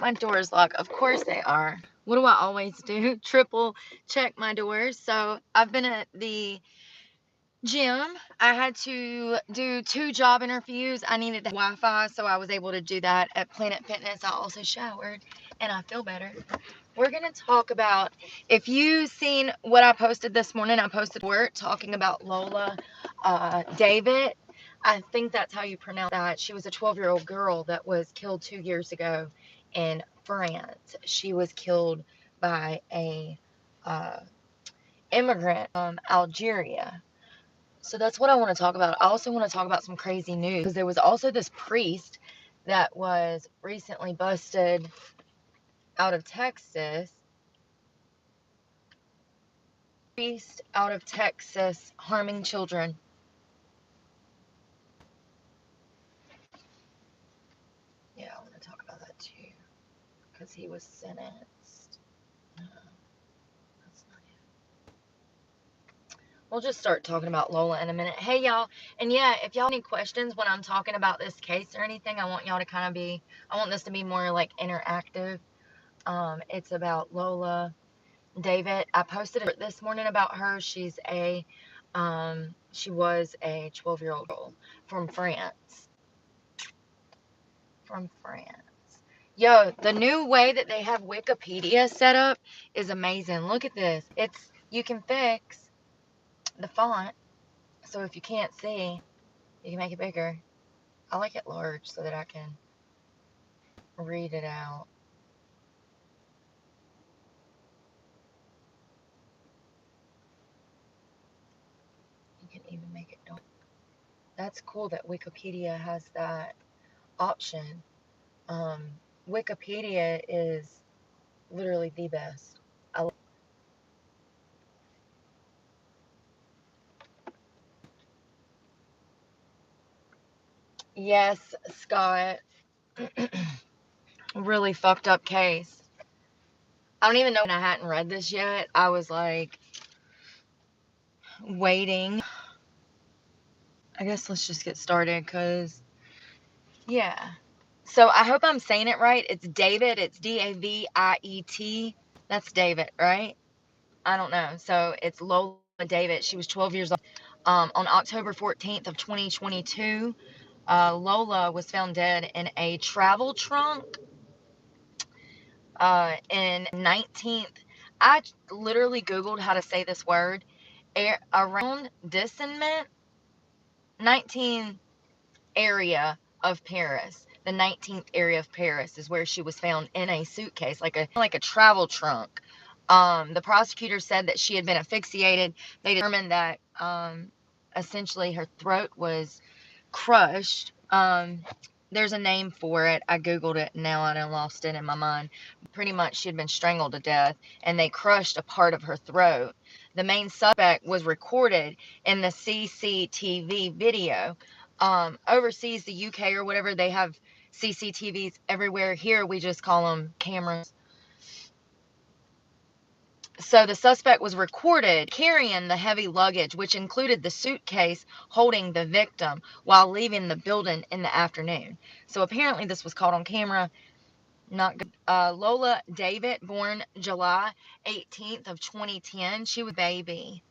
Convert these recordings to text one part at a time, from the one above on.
My doors locked. Of course they are. What do I always do? Triple check my doors. So I've been at the gym. I had to do 2 job interviews. I needed Wi-Fi, so I was able to do that at Planet Fitness. I also showered, and I feel better. We're going to talk about, if you've seen what I posted this morning, I posted work talking about Lola Daviet. I think that's how you pronounce that. She was a 12-year-old girl that was killed 2 years ago in France. She was killed by a immigrant from Algeria. So that's what I want to talk about. I also want to talk about some crazy news, because there was also this priest that was recently busted out of Texas. Priest out of Texas harming children. Yeah, I want to talk about that too, because he was sentenced. That's not it. We'll just start talking about Lola in a minute. Hey, y'all. And yeah, if y'all have any questions when I'm talking about this case or anything, I want y'all to kind of be, I want this to be more like interactive. It's about Lola Daviet. I posted it this morning about her. She was a 12-year-old girl from France. Yo, the new way that they have Wikipedia set up is amazing. Look at this. You can fix the font. So if you can't see, you can make it bigger. I like it large so that I can read it out. You can even make it dark. That's cool that Wikipedia has that option. Wikipedia is literally the best. Yes, Scott. Really fucked up case. I don't even know when I hadn't read this yet. I was like waiting. I guess let's just get started, because yeah. So I hope I'm saying it right. It's David. It's Daviet. That's David, right? I don't know. So it's Lola Daviet. She was 12 years old. On October 14th of 2022, Lola was found dead in a travel trunk in 19th. I literally Googled how to say this word. Around Discernment, 19th area of Paris. The 19th area of Paris is where she was found in a suitcase, like a travel trunk. The prosecutor said that she had been asphyxiated. They determined that essentially her throat was crushed. There's a name for it. I Googled it and now I done lost it in my mind. Pretty much she had been strangled to death and they crushed a part of her throat. The main suspect was recorded in the CCTV video. Overseas, the UK or whatever, they have CCTVs everywhere. Here we just call them cameras. So the suspect was recorded carrying the heavy luggage, which included the suitcase holding the victim, while leaving the building in the afternoon. So apparently this was caught on camera. Not good. Lola Daviet, born July 18th of 2010. She was a baby.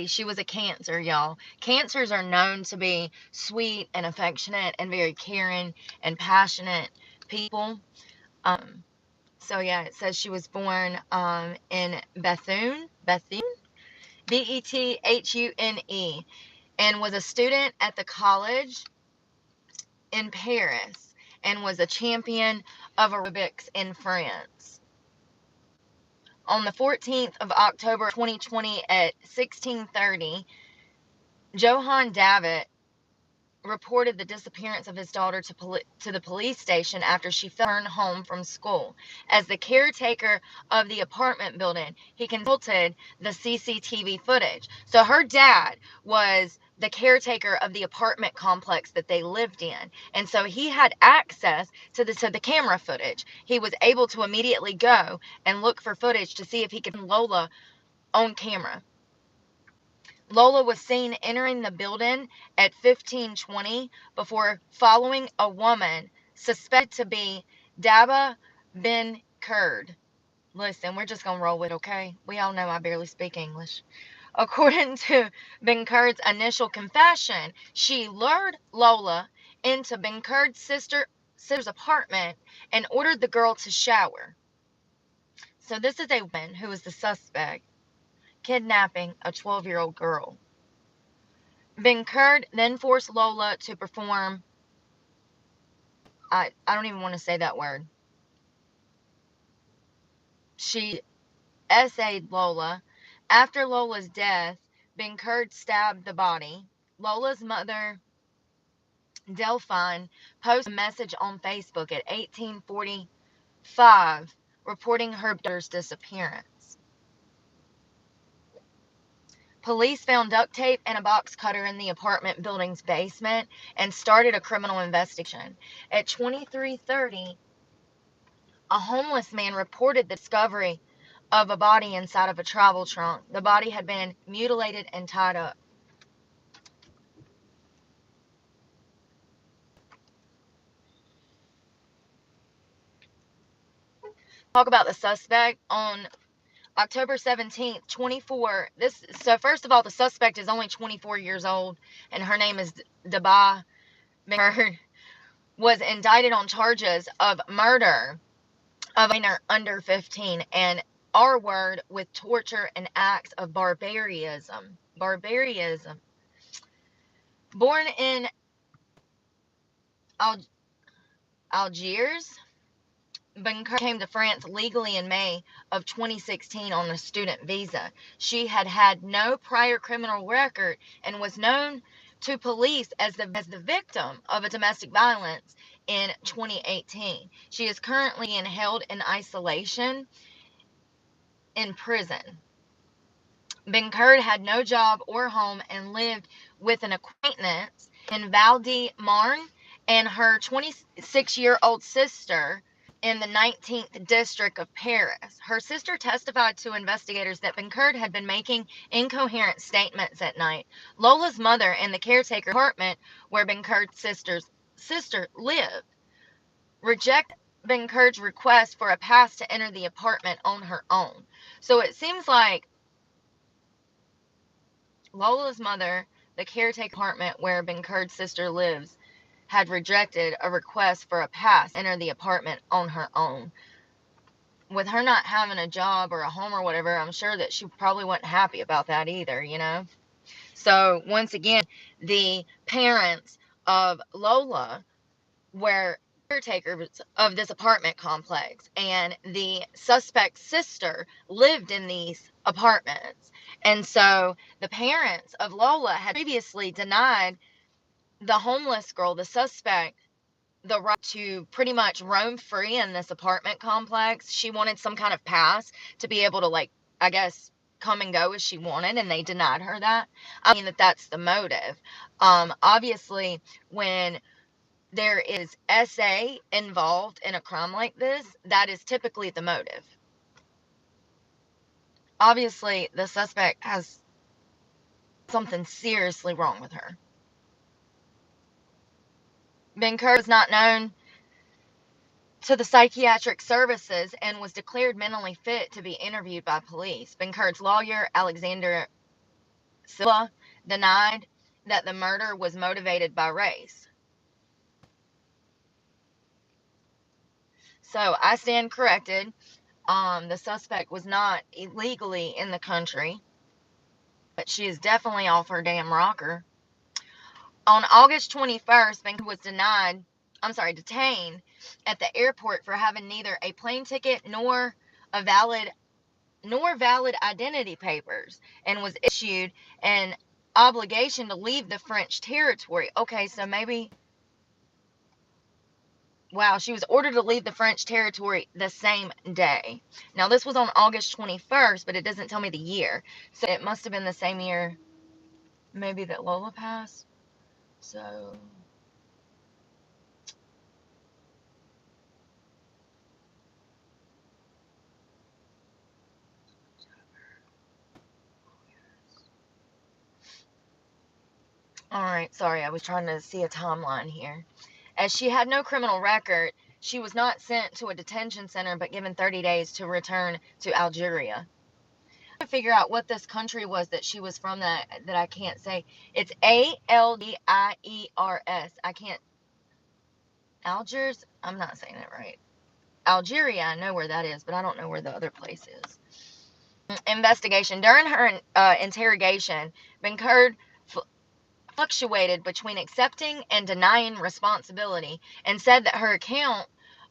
She was a Cancer, y'all. Cancers are known to be sweet and affectionate and very caring and passionate people. So yeah, it says she was born in Bethune, Bethune, and was a student at the college in Paris and was a champion of aerobics in France. On the 14th of October 2020 at 16:30, Johann Davitt reported the disappearance of his daughter to the police station after she returned home from school. As the caretaker of the apartment building, he consulted the CCTV footage. So her dad was the caretaker of the apartment complex that they lived in, and so he had access to the camera footage. He was able to immediately go and look for footage to see if he could find Lola on camera. Lola was seen entering the building at 15:20 before following a woman suspected to be Daba Ben Kurd. Listen, we're just going to roll with it, okay? We all know I barely speak English. According to Ben Kurd's initial confession, she lured Lola into Ben Kurd's sister's apartment and ordered the girl to shower. So this is a woman who is the suspect kidnapping a 12-year-old girl. Ben Kurd then forced Lola to perform, I don't even want to say that word. She essayed Lola. After Lola's death, Ben Kurd stabbed the body. Lola's mother, Delphine, posted a message on Facebook at 1845 reporting her daughter's disappearance. Police found duct tape and a box cutter in the apartment building's basement and started a criminal investigation. At 23:30, a homeless man reported the discovery of a body inside of a travel trunk. The body had been mutilated and tied up. Talk about the suspect on October 17th, 24. So first of all, the suspect is only 24 years old, and her name is Deba Bird, was indicted on charges of murder of a minor under 15 and R word with torture and acts of barbarism. Born in Algiers, Bunker came to France legally in May of 2016 on a student visa. She had had no prior criminal record and was known to police as the victim of a domestic violence in 2018. She is currently held in isolation in prison. Ben Kurd had no job or home and lived with an acquaintance in Val de Marne and her 26-year-old sister in the 19th district of Paris. Her sister testified to investigators that Ben Kurd had been making incoherent statements at night. Lola's mother and the caretaker apartment where Ben Kurd's sister lived rejected Ben Kurd's request for a pass to enter the apartment on her own. So it seems like Lola's mother, the caretaker apartment where Ben Kurd's sister lives, had rejected a request for a pass to enter the apartment on her own. With her not having a job or a home or whatever, I'm sure that she probably wasn't happy about that either, you know? So, once again, the parents of Lola were caretakers of this apartment complex, and the suspect's sister lived in these apartments. And so the parents of Lola had previously denied the homeless girl, the suspect, the right to pretty much roam free in this apartment complex. She wanted some kind of pass to be able to, like, I guess, come and go as she wanted, and they denied her that. I mean, that's the motive. Obviously, when there is SA involved in a crime like this, that is typically the motive. Obviously, the suspect has something seriously wrong with her. Ben Kerr was not known to the psychiatric services and was declared mentally fit to be interviewed by police. Ben Kerr's lawyer, Alexander Silva, denied that the murder was motivated by race. So I stand corrected. The suspect was not illegally in the country, but she is definitely off her damn rocker. On August 21st, Ben was detained at the airport for having neither a plane ticket nor valid identity papers, and was issued an obligation to leave the French territory. Okay, so maybe, wow, she was ordered to leave the French territory the same day. Now, this was on August 21st, but it doesn't tell me the year. So it must have been the same year, maybe, that Lola passed. So, all right, sorry, I was trying to see a timeline here. As she had no criminal record, she was not sent to a detention center but given 30 days to return to Algeria. To figure out what this country was that she was from that I can't say. It's Algiers. I can't. Algiers? I'm not saying it right. Algeria, I know where that is, but I don't know where the other place is. Investigation. During her interrogation, Benkerd fluctuated between accepting and denying responsibility and said that her account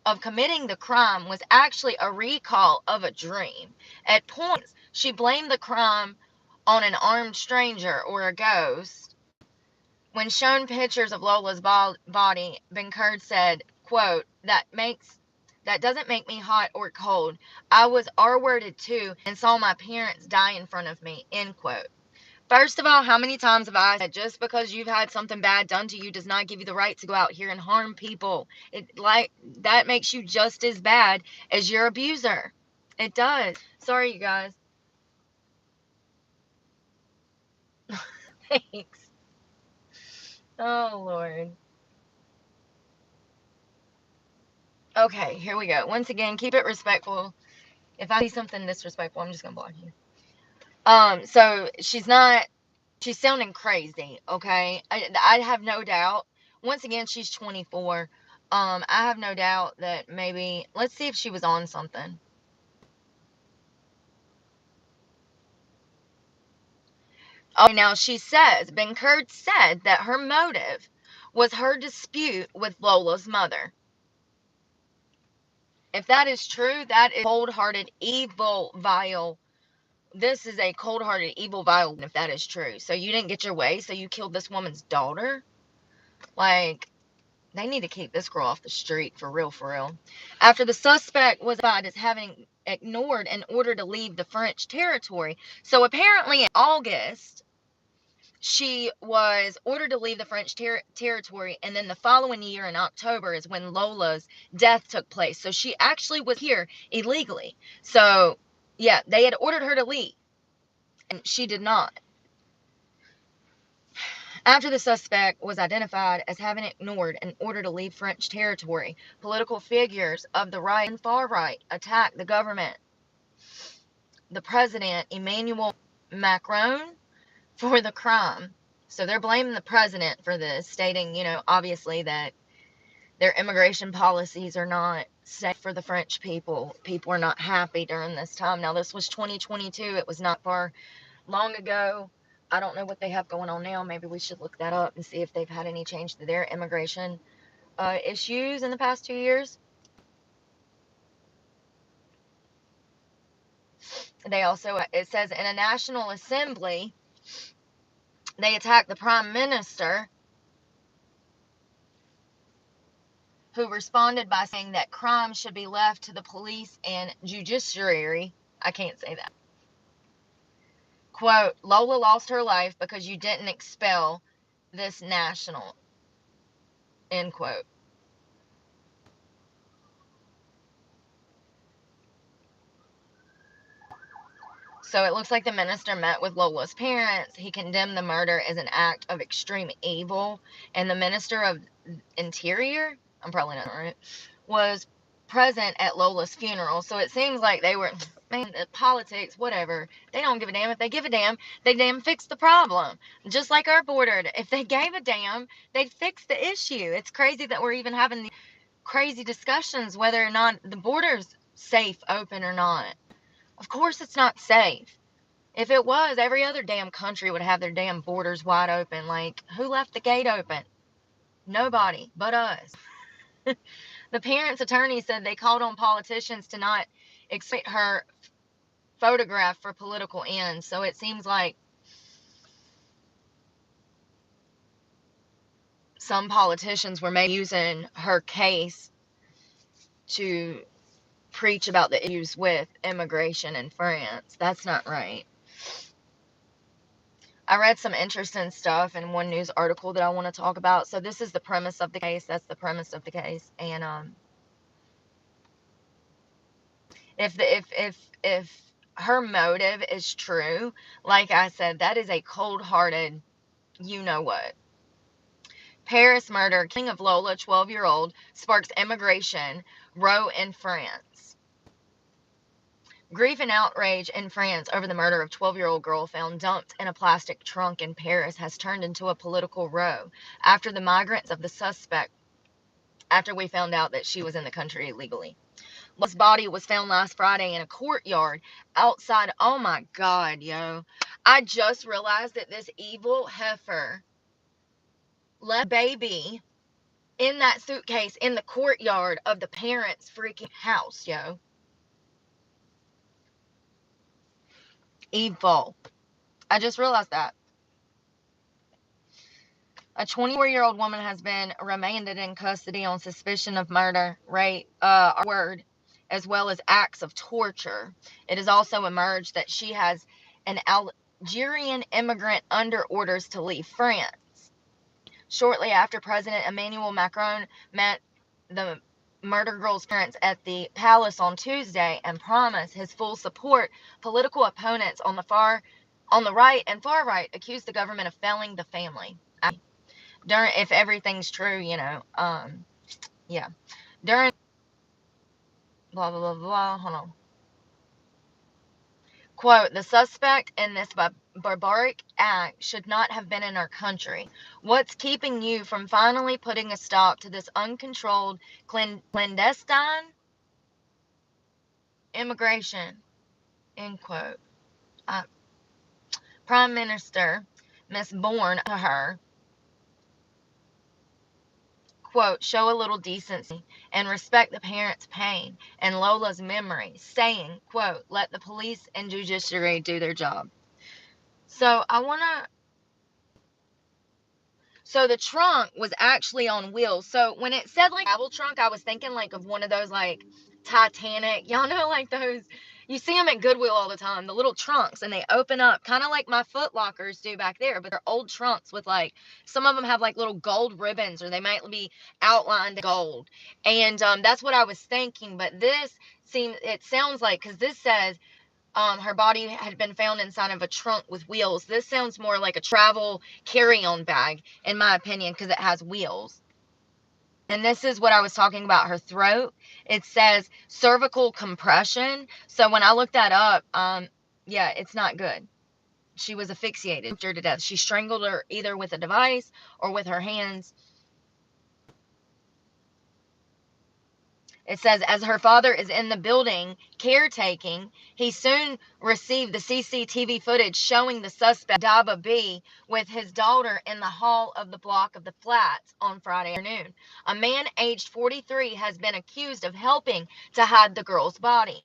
of committing the crime was actually a recall of a dream. At points, she blamed the crime on an armed stranger or a ghost. When shown pictures of Lola's body, Benkerd said, quote, that doesn't make me hot or cold. I was R-worded too and saw my parents die in front of me, end quote. First of all, how many times have I said just because you've had something bad done to you does not give you the right to go out here and harm people? That makes you just as bad as your abuser. It does. Sorry, you guys. Thanks. Oh, Lord. Okay, here we go. Once again, keep it respectful. If I see something disrespectful, I'm just going to block you. So she's sounding crazy, okay? I have no doubt. Once again, she's 24. I have no doubt that maybe, let's see if she was on something. Oh, now she says, Benkerd said that her motive was her dispute with Lola's mother. If that is true, that is cold-hearted, evil, vile. This is a cold-hearted, evil, vile, if that is true. So you didn't get your way, so you killed this woman's daughter? Like, they need to keep this girl off the street, for real, for real. After the suspect was identified as having ignored an order to leave the French territory. So apparently in August, she was ordered to leave the French territory, and then the following year in October is when Lola's death took place. So she actually was here illegally. So, yeah, they had ordered her to leave, and she did not. After the suspect was identified as having ignored an order to leave French territory, political figures of the right and far right attacked the government. The president, Emmanuel Macron, for the crime. So they're blaming the president for this, stating, obviously that their immigration policies are not safe for the French people. People are not happy during this time. Now, this was 2022. It was not far long ago. I don't know what they have going on now. Maybe we should look that up and see if they've had any change to their immigration issues in the past 2 years. They also, it says, in a National Assembly, they attacked the Prime Minister, who responded by saying that crime should be left to the police and judiciary. I can't say that. Quote, Lola lost her life because you didn't expel this national. End quote. So it looks like the minister met with Lola's parents. He condemned the murder as an act of extreme evil. And the minister of Interior, I'm probably not right, was present at Lola's funeral. So it seems like they were, man, politics, whatever. They don't give a damn. If they give a damn, they damn fix the problem. Just like our border. If they gave a damn, they'd fix the issue. It's crazy that we're even having these crazy discussions whether or not the border's safe, open or not. Of course it's not safe. If it was, every other damn country would have their damn borders wide open. Like, who left the gate open? Nobody but us. The parents' attorney said they called on politicians to not exploit her photograph for political ends. So it seems like some politicians were maybe using her case to preach about the issues with immigration in France. That's not right. I read some interesting stuff in one news article that I want to talk about. So this is the premise of the case. That's the premise of the case. And if her motive is true, like I said, that is a cold-hearted, you know what. Paris murder, killing of Lola, 12-year-old, sparks immigration row in France. Grief and outrage in France over the murder of 12-year-old girl found dumped in a plastic trunk in Paris has turned into a political row after the migrants of the suspect, after we found out that she was in the country illegally. Lola's body was found last Friday in a courtyard outside. Oh my God, yo. I just realized that this evil heifer left a baby in that suitcase in the courtyard of the parents' freaking house, yo. Evil. I just realized that. A 24-year-old woman has been remanded in custody on suspicion of murder, rape, as well as acts of torture. It has also emerged that she has an Algerian immigrant under orders to leave France. Shortly after President Emmanuel Macron met the murder girl's parents at the palace on Tuesday and promised his full support, political opponents on the right and far right accused the government of failing the family. If everything's true, yeah. During blah, blah, blah, blah, hold on. Quote, the suspect in this barbaric act should not have been in our country. What's keeping you from finally putting a stop to this uncontrolled clandestine immigration? End quote. Prime Minister Miss Bourne to her, quote, show a little decency and respect the parents' pain and Lola's memory, saying, quote, let the police and judiciary do their job. So the trunk was actually on wheels. So when it said like travel trunk, I was thinking like of one of those like Titanic, y'all know, like those, you see them at Goodwill all the time, the little trunks, and they open up kind of like my Foot Lockers do back there, but they're old trunks with like, some of them have like little gold ribbons, or they might be outlined in gold. And that's what I was thinking. But it sounds like, because this says her body had been found inside of a trunk with wheels. This sounds more like a travel carry-on bag, in my opinion, because it has wheels. And this is what I was talking about, her throat. It says cervical compression. So when I looked that up, yeah, it's not good. She was asphyxiated, choked her to death. She strangled her either with a device or with her hands. It says, as her father is in the building caretaking, he soon received the CCTV footage showing the suspect, Daba B, with his daughter in the hall of the block of the flats on Friday afternoon. A man aged 43 has been accused of helping to hide the girl's body.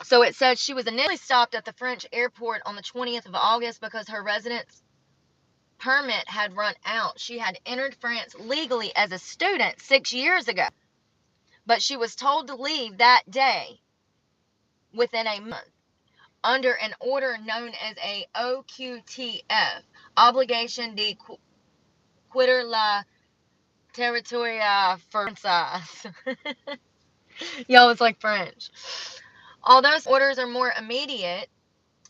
So it says she was initially stopped at the French airport on the 20th of August because her residence permit had run out. She had entered France legally as a student 6 years ago, but she was told to leave that day within a month under an order known as a OQTF, Obligation de quitter la territoire française. Y'all, it's like French. Although orders are more immediate,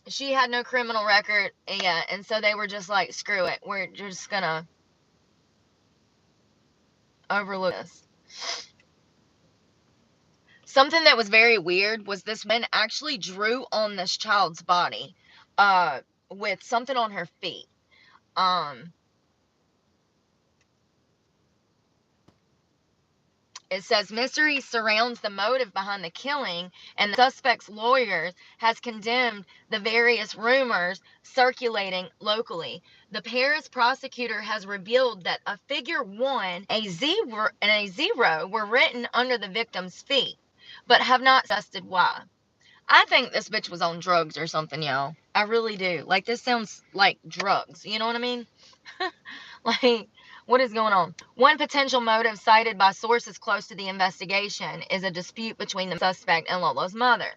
she had no criminal record yet, and so they were just like, screw it, we're just gonna overlook this. Something that was very weird was this man actually drew on this child's body with something on her feet. It says mystery surrounds the motive behind the killing, and the suspect's lawyers has condemned the various rumors circulating locally. The Paris prosecutor has revealed that a figure 1 and a 0 were written under the victim's feet, but have not suggested why. I think this bitch was on drugs or something, y'all. I really do. Like, this sounds like drugs. You know what I mean? Like, what is going on? One potential motive cited by sources close to the investigation is a dispute between the suspect and Lola's mother.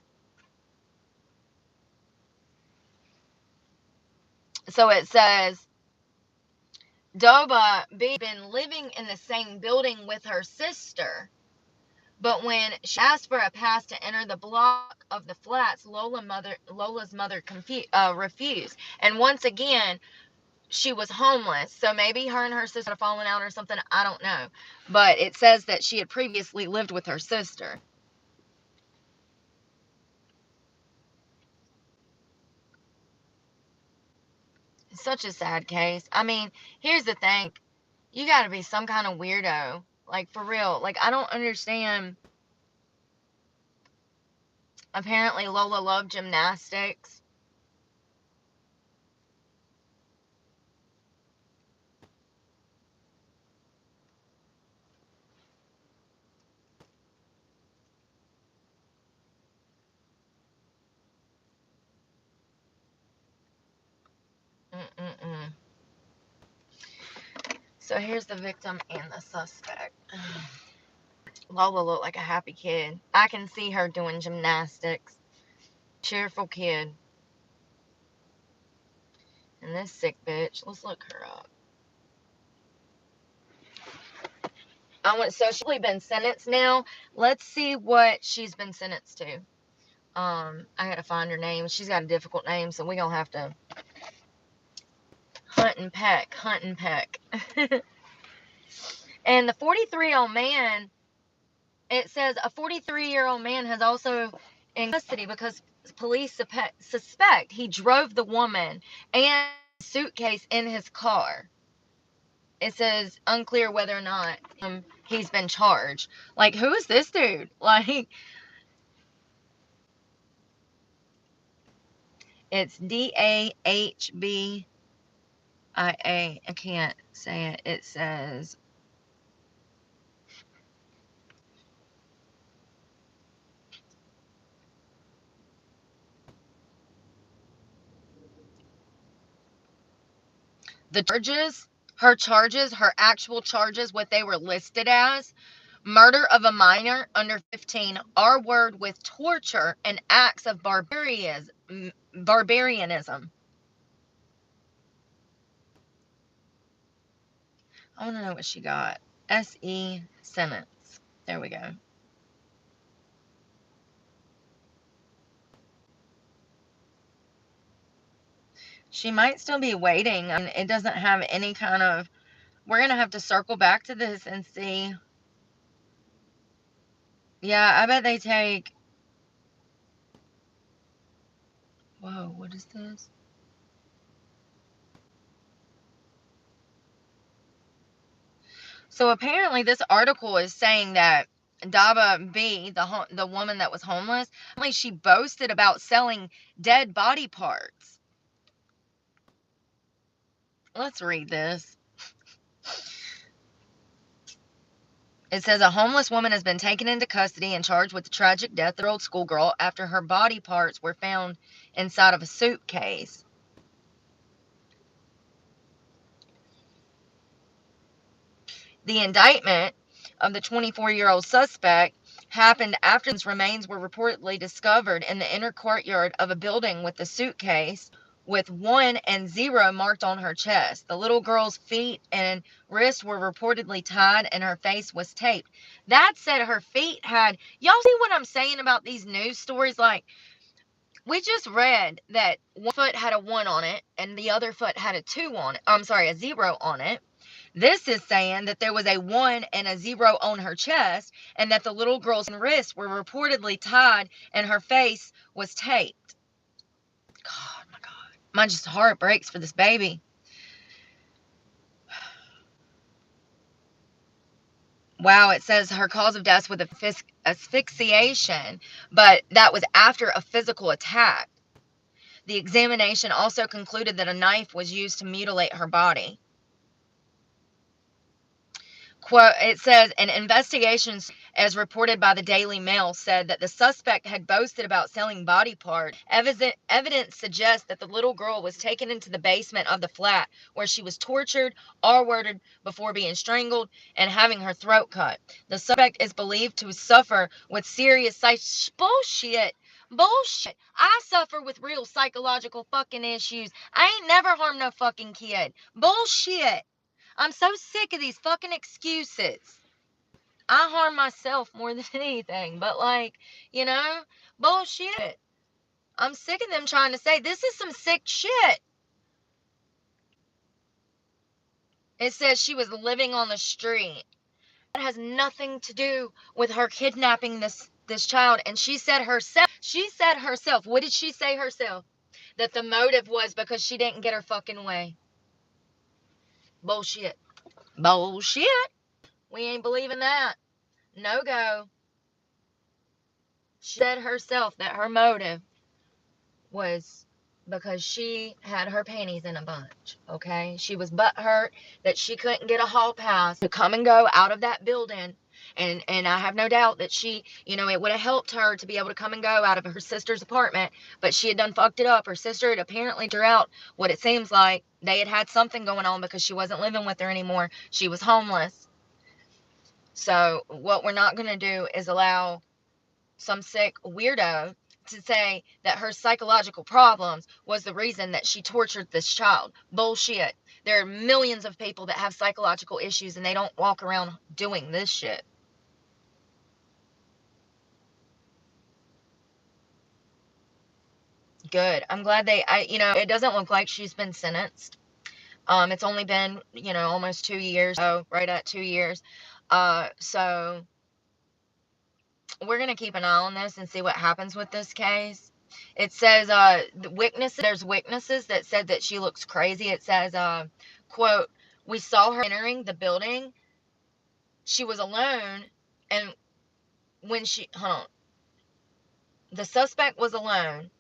So it says, Doba B been living in the same building with her sister, But when she asked for a pass to enter the block of the flats, Lola's mother refused. And once again, she was homeless. So maybe her and her sister had fallen out or something. I don't know. But it says that she had previously lived with her sister. It's such a sad case. I mean, here's the thing. You got to be some kind of weirdo. Like, for real. Like, I don't understand. Apparently, Lola loved gymnastics. Mm-mm-mm. So here's the victim and the suspect. Lola looked like a happy kid. I can see her doing gymnastics. Cheerful kid. And this sick bitch, let's look her up. So she's been sentenced now. Let's see what she's been sentenced to. I gotta find her name. She's got a difficult name, so we gonna have to hunt and peck. And the 43-year-old man, it says a 43-year-old man has also in custody because police suspect he drove the woman and a suitcase in his car. It says unclear whether or not he's been charged. Like, who is this dude? Like, it's Dahbia. I can't say it. It says the charges, her actual charges, what they were listed as: murder of a minor under 15, R word with torture and acts of barbarianism. I want to know what she got. SE sentence. There we go. She might still be waiting. I mean, it doesn't have any kind of. We're going to have to circle back to this and see. Yeah, I bet they take. Whoa, what is this? So apparently, this article is saying that Daba B, the woman that was homeless, she boasted about selling dead body parts. Let's read this. It says a homeless woman has been taken into custody and charged with the tragic death of an 8-year-old schoolgirl after her body parts were found inside of a suitcase. The indictment of the 24-year-old suspect happened after his remains were reportedly discovered in the inner courtyard of a building with the suitcase with 1 and 0 marked on her chest. The little girl's feet and wrists were reportedly tied and her face was taped. That said, her feet had. Y'all see what I'm saying about these news stories? Like, we just read that one foot had a 1 on it and the other foot had a 2 on it. I'm sorry, a 0 on it. This is saying that there was a 1 and a 0 on her chest and that the little girl's wrists were reportedly tied and her face was taped. God, my God. My just heart breaks for this baby. Wow, it says her cause of death was asphyxiation, but that was after a physical attack. The examination also concluded that a knife was used to mutilate her body. Quote, it says an investigation, as reported by the Daily Mail, said that the suspect had boasted about selling body parts. Evidence suggests that the little girl was taken into the basement of the flat where she was tortured, R-worded before being strangled, and having her throat cut. The suspect is believed to suffer with serious bullshit. Bullshit. I suffer with real psychological fucking issues. I ain't never harmed no fucking kid. Bullshit. I'm so sick of these fucking excuses. I harm myself more than anything. But, like, you know, bullshit. I'm sick of them trying to say, this is some sick shit. It says she was living on the street. It has nothing to do with her kidnapping this child. And she said herself, what did she say herself? That the motive was because she didn't get her fucking way. Bullshit. Bullshit. We ain't believing that. No go. She said herself that her motive was because she had her panties in a bunch, okay? She was butthurt that she couldn't get a hall pass to come and go out of that building. And I have no doubt that she, you know, it would have helped her to be able to come and go out of her sister's apartment, but she had done fucked it up. Her sister had apparently threw out what it seems like they had something going on because she wasn't living with her anymore. She was homeless. So what we're not going to do is allow some sick weirdo to say that her psychological problems was the reason that she tortured this child. Bullshit. There are millions of people that have psychological issues and they don't walk around doing this shit. Good. I'm glad it doesn't look like she's been sentenced. It's only been, almost 2 years. Oh, right at 2 years. So we're going to keep an eye on this and see what happens with this case. It says there's witnesses that said that she looks crazy. It says, quote, we saw her entering the building. She was alone. And the suspect was alone.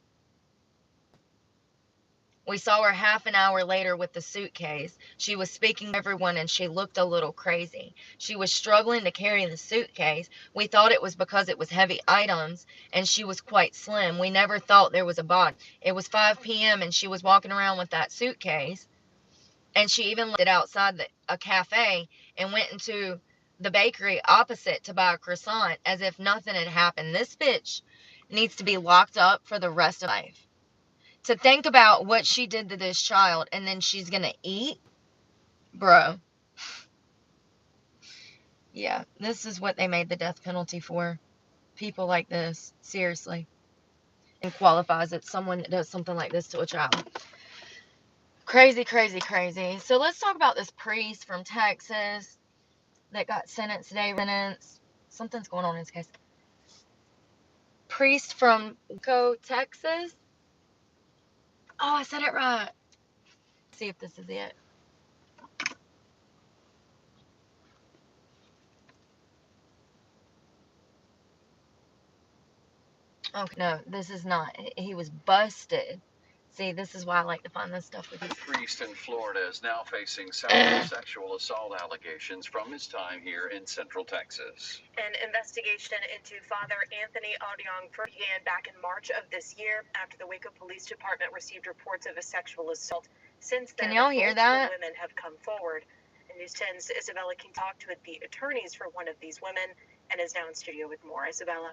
We saw her half an hour later with the suitcase. She was speaking to everyone and she looked a little crazy. She was struggling to carry the suitcase. We thought it was because it was heavy items and she was quite slim. We never thought there was a body. It was 5 p.m. and she was walking around with that suitcase. And she even left it outside a cafe and went into the bakery opposite to buy a croissant as if nothing had happened. This bitch needs to be locked up for the rest of her life. To think about what she did to this child and then she's gonna eat, bro. Yeah, this is what they made the death penalty for. People like this, seriously. And qualifies as someone that does something like this to a child. Crazy, crazy, crazy. So let's talk about this priest from Texas that got sentenced today. Something's going on in his case. Priest from Waco, Texas. Oh, I said it right. Let's see if this is it. Okay, no, this is not. He was busted. See, this is why I like to find this stuff with you. The priest in Florida is now facing several sexual assault allegations from his time here in Central Texas. An investigation into Father Anthony Odiong began back in March of this year after the Waco Police Department received reports of a sexual assault. Since then, Can y'all hear that? women have come forward. And News 10's Isabella King talked with the attorneys for one of these women and is now in studio with more. Isabella.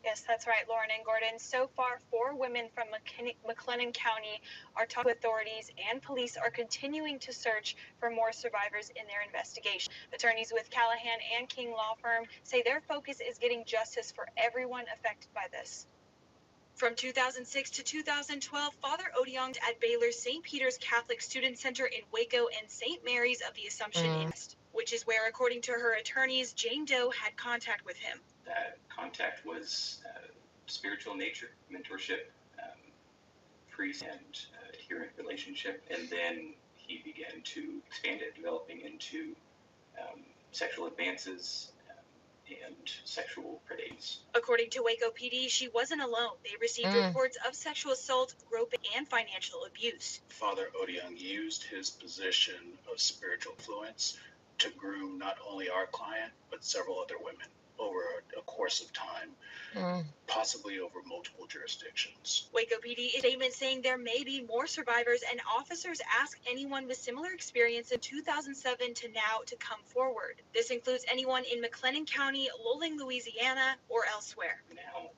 Yes, that's right, Lauren and Gordon. So far, 4 women from McLennan County are talking to authorities, and police are continuing to search for more survivors in their investigation. Attorneys with Callahan and King Law Firm say their focus is getting justice for everyone affected by this. From 2006 to 2012, Father Odiong at Baylor's St. Peter's Catholic Student Center in Waco and St. Mary's of the Assumption, which is where, according to her attorneys, Jane Doe had contact with him. That contact was spiritual nature, mentorship, priest and adherent relationship, and then he began to expand it, developing into sexual advances and sexual predators. According to Waco PD, she wasn't alone. They received reports of sexual assault, groping, and financial abuse. Father Odiong used his position of spiritual influence to groom not only our client, but several other women over a course of time, possibly over multiple jurisdictions. Waco PD statement saying there may be more survivors, and officers ask anyone with similar experience in 2007 to now to come forward. This includes anyone in McLennan County, Luling, Louisiana, or elsewhere. Now,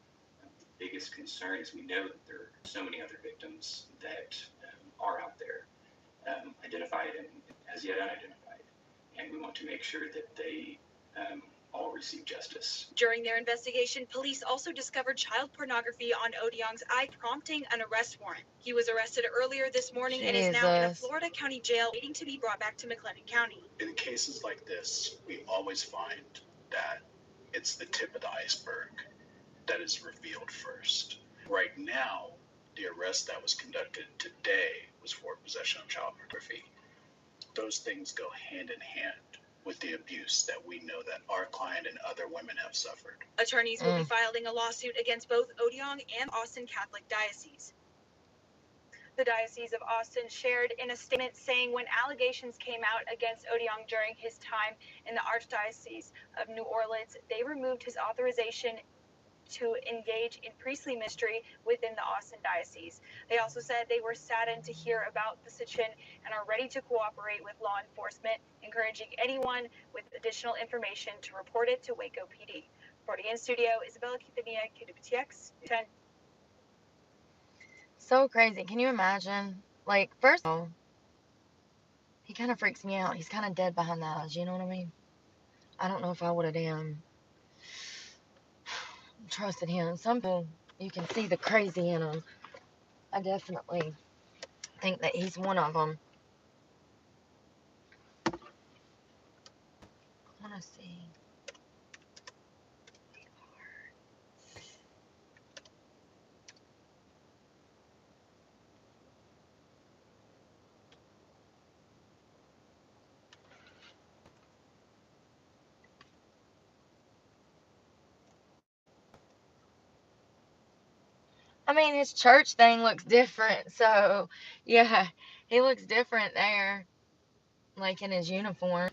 the biggest concern is we know that there are so many other victims that are out there, identified and as yet unidentified, and we want to make sure that they all receive justice. During their investigation, police also discovered child pornography on Odiong's eye, prompting an arrest warrant. He was arrested earlier this morning and is now in a Florida County jail waiting to be brought back to McLennan County. In cases like this, we always find that it's the tip of the iceberg that is revealed first. Right now, the arrest that was conducted today was for possession of child pornography. Those things go hand in hand with the abuse that we know that our client and other women have suffered. Attorneys will be filing a lawsuit against both Odiong and Austin Catholic Diocese. The Diocese of Austin shared in a statement saying when allegations came out against Odiong during his time in the Archdiocese of New Orleans, they removed his authorization to engage in priestly ministry within the Austin Diocese. They also said they were saddened to hear about the situation and are ready to cooperate with law enforcement, encouraging anyone with additional information to report it to Waco PD. Reporting in studio, Isabella Quintanilla, KWTX 10. So crazy. Can you imagine? Like, first of all, he kind of freaks me out. He's kind of dead behind the eyes. You know what I mean? I don't know if I would have trusted him. Some people, you can see the crazy in him. I definitely think that he's one of them. I want to see. I mean, his church thing looks different. So, yeah, he looks different there. Like in his uniform.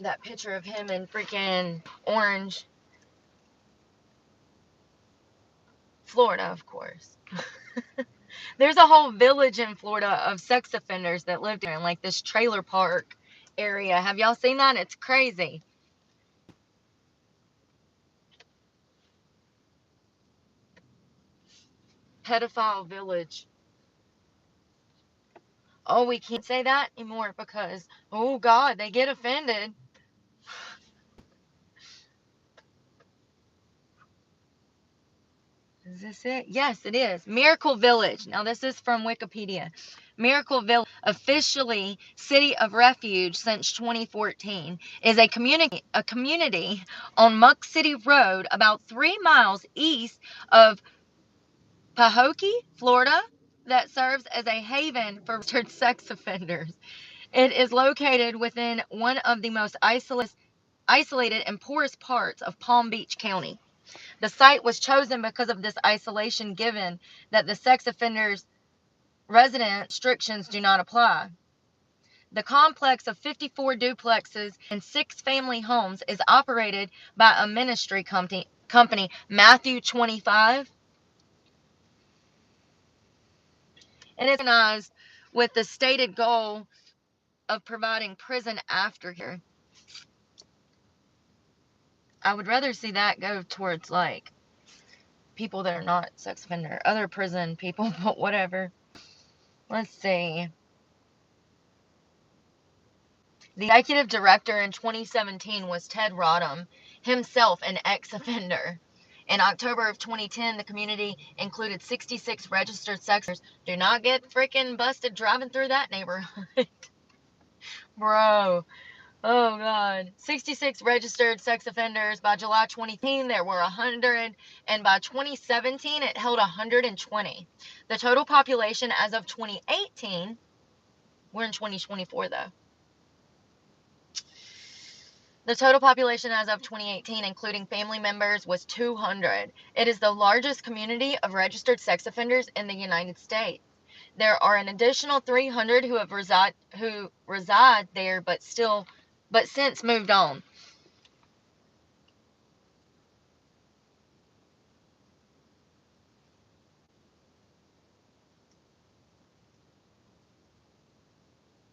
That picture of him in freaking orange. Florida, of course. There's a whole village in Florida of sex offenders that live there in like this trailer park area. Have y'all seen that? It's crazy. Pedophile village. Oh, we can't say that anymore because, oh God, they get offended. Is this it? Yes, it is. Miracle Village. Now, this is from Wikipedia. Miracle Village, officially City of Refuge since 2014, is a community on Muck City Road, about 3 miles east of Pahokee, Florida, that serves as a haven for registered sex offenders. It is located within one of the most isolated and poorest parts of Palm Beach County. The site was chosen because of this isolation, given that the sex offenders' resident restrictions do not apply. The complex of 54 duplexes and 6 family homes is operated by a ministry company Matthew 25, and it's organized with the stated goal of providing prison aftercare. I would rather see that go towards like people that are not sex offender, other prison people, but whatever. Let's see. The executive director in 2017 was Ted Rodham, himself an ex-offender. In October of 2010, the community included 66 registered sex offenders. Do not get freaking busted driving through that neighborhood. Bro. Oh, God. 66 registered sex offenders. By July 2018, there were 100, and by 2017, it held 120. The total population as of 2018, we're in 2024, though. The total population as of 2018, including family members, was 200. It is the largest community of registered sex offenders in the United States. There are an additional 300 who reside there, but since moved on.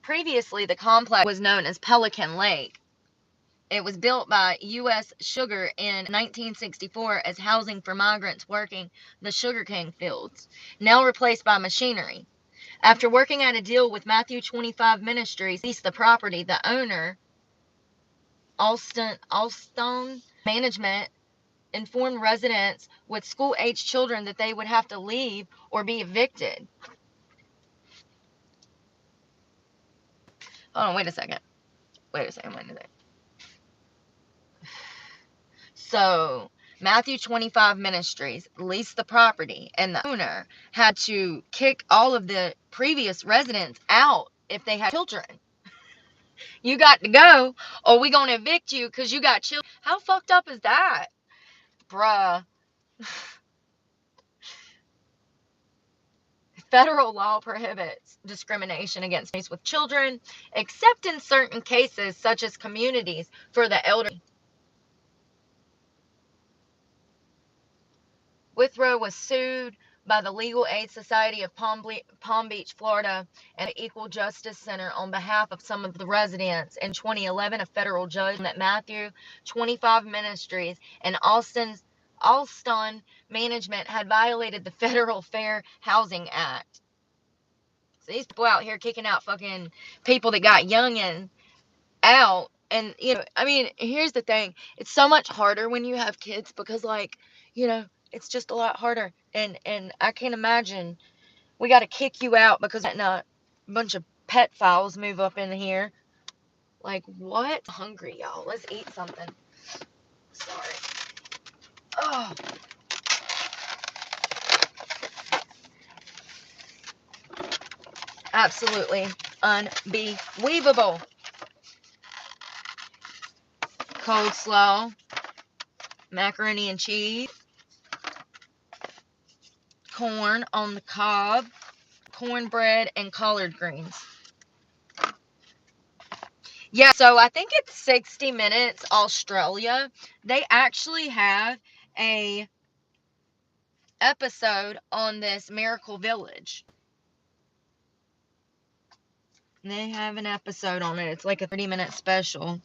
Previously, the complex was known as Pelican Lake. It was built by U.S. Sugar in 1964 as housing for migrants working the sugarcane fields, now replaced by machinery. After working out a deal with Matthew 25 Ministries to lease the property, the owner Alston management informed residents with school-age children that they would have to leave or be evicted. Hold on, wait a second. So, Matthew 25 Ministries leased the property, and the owner had to kick all of the previous residents out if they had children. You got to go, or we gonna evict you because you got children. How fucked up is that? Bruh. Federal law prohibits discrimination against families with children, except in certain cases, such as communities for the elderly. Withrow was sued by the Legal Aid Society of Palm Beach, Florida, and the Equal Justice Center on behalf of some of the residents. In 2011, a federal judge that Matthew 25 Ministries and Alston Management had violated the Federal Fair Housing Act. So these people out here kicking out fucking people that got youngin' out. And, I mean, here's the thing. It's so much harder when you have kids because, like, it's just a lot harder. And I can't imagine we got to kick you out because a bunch of pet files move up in here. Like, what? I'm hungry, y'all. Let's eat something. Sorry. Oh. Absolutely unbelievable. Coleslaw, macaroni and cheese, corn on the cob, cornbread, and collard greens. Yeah, so I think it's 60 Minutes Australia. They actually have a episode on this Miracle Village. They have an episode on it. It's like a 30-minute special.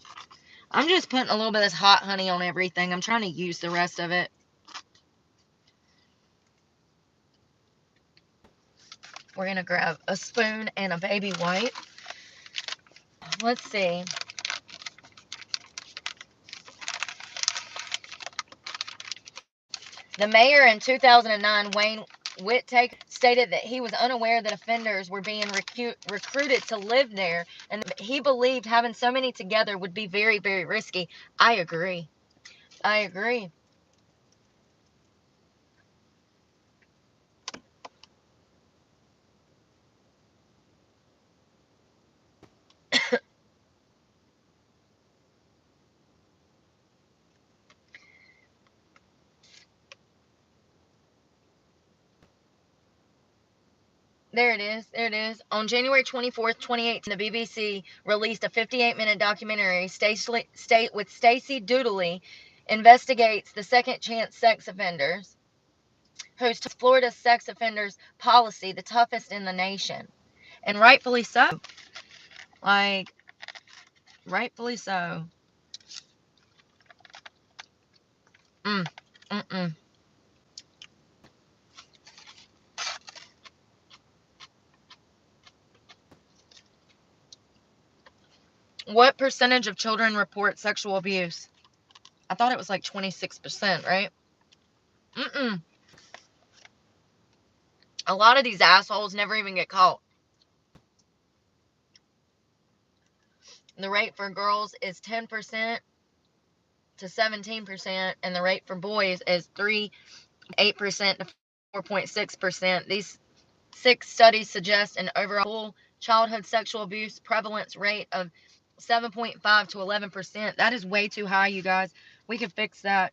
I'm just putting a little bit of this hot honey on everything. I'm trying to use the rest of it. We're going to grab a spoon and a baby wipe. Let's see. The mayor in 2009, Wayne Whittaker, stated that he was unaware that offenders were being recruited to live there, and he believed having so many together would be very, very risky. I agree. There it is. On January 24th, 2018, the BBC released a 58-minute documentary, with Stacey Dooley investigates the second chance sex offenders, whose Florida sex offenders policy the toughest in the nation. And rightfully so. Like, rightfully so. What percentage of children report sexual abuse? I thought it was like 26%, right? A lot of these assholes never even get caught. The rate for girls is 10% to 17%, and the rate for boys is 3.8% to 4.6%. These 6 studies suggest an overall childhood sexual abuse prevalence rate of 7.5 to 11%. That is way too high, you guys. We could fix that.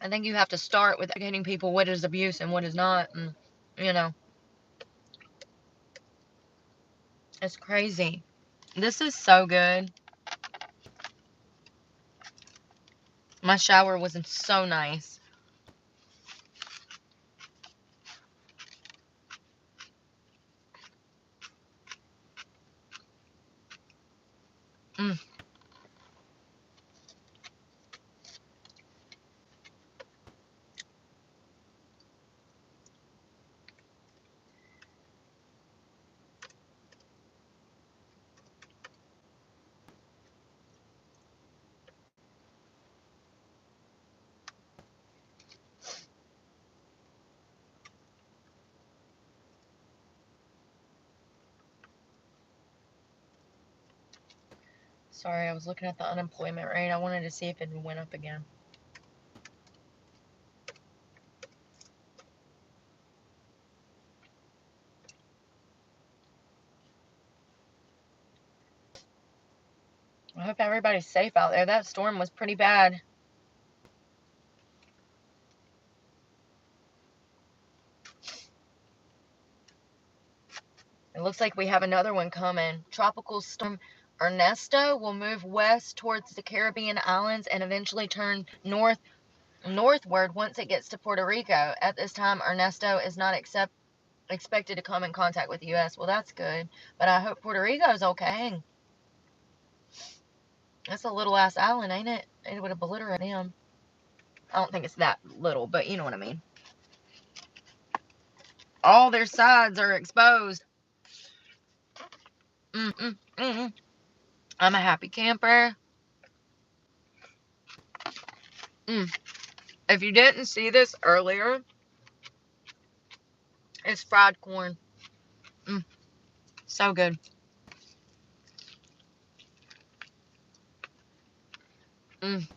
I think you have to start with educating people what is abuse and what is not. And, it's crazy. This is so good. My shower was so nice. Sorry, I was looking at the unemployment rate. I wanted to see if it went up again. I hope everybody's safe out there. That storm was pretty bad. It looks like we have another one coming. Tropical storm Ernesto will move west towards the Caribbean islands and eventually turn northward once it gets to Puerto Rico. At this time, Ernesto is not expected to come in contact with the U.S. Well, that's good, but I hope Puerto Rico's okay. That's a little ass island, ain't it? It would obliterate them. I don't think it's that little, but you know what I mean. All their sides are exposed. I'm a happy camper. If you didn't see this earlier, it's fried corn. So good. Mm.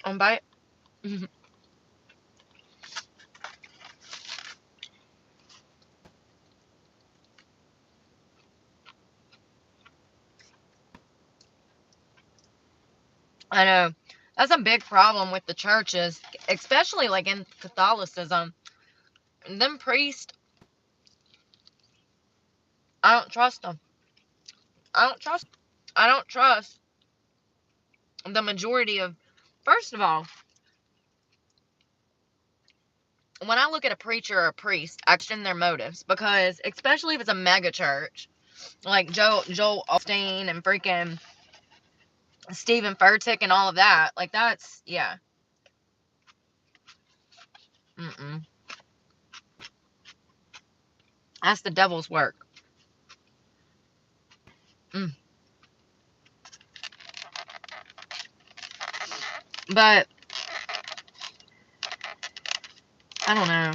On bite. I know. That's a big problem with the churches, especially like in Catholicism. Them priests, I don't trust them. I don't trust the majority of. First of all, when I look at a preacher or a priest, I question their motives because, especially if it's a mega church, like Joel Osteen and freaking Stephen Furtick and all of that, like that's yeah. That's the devil's work. But I don't know.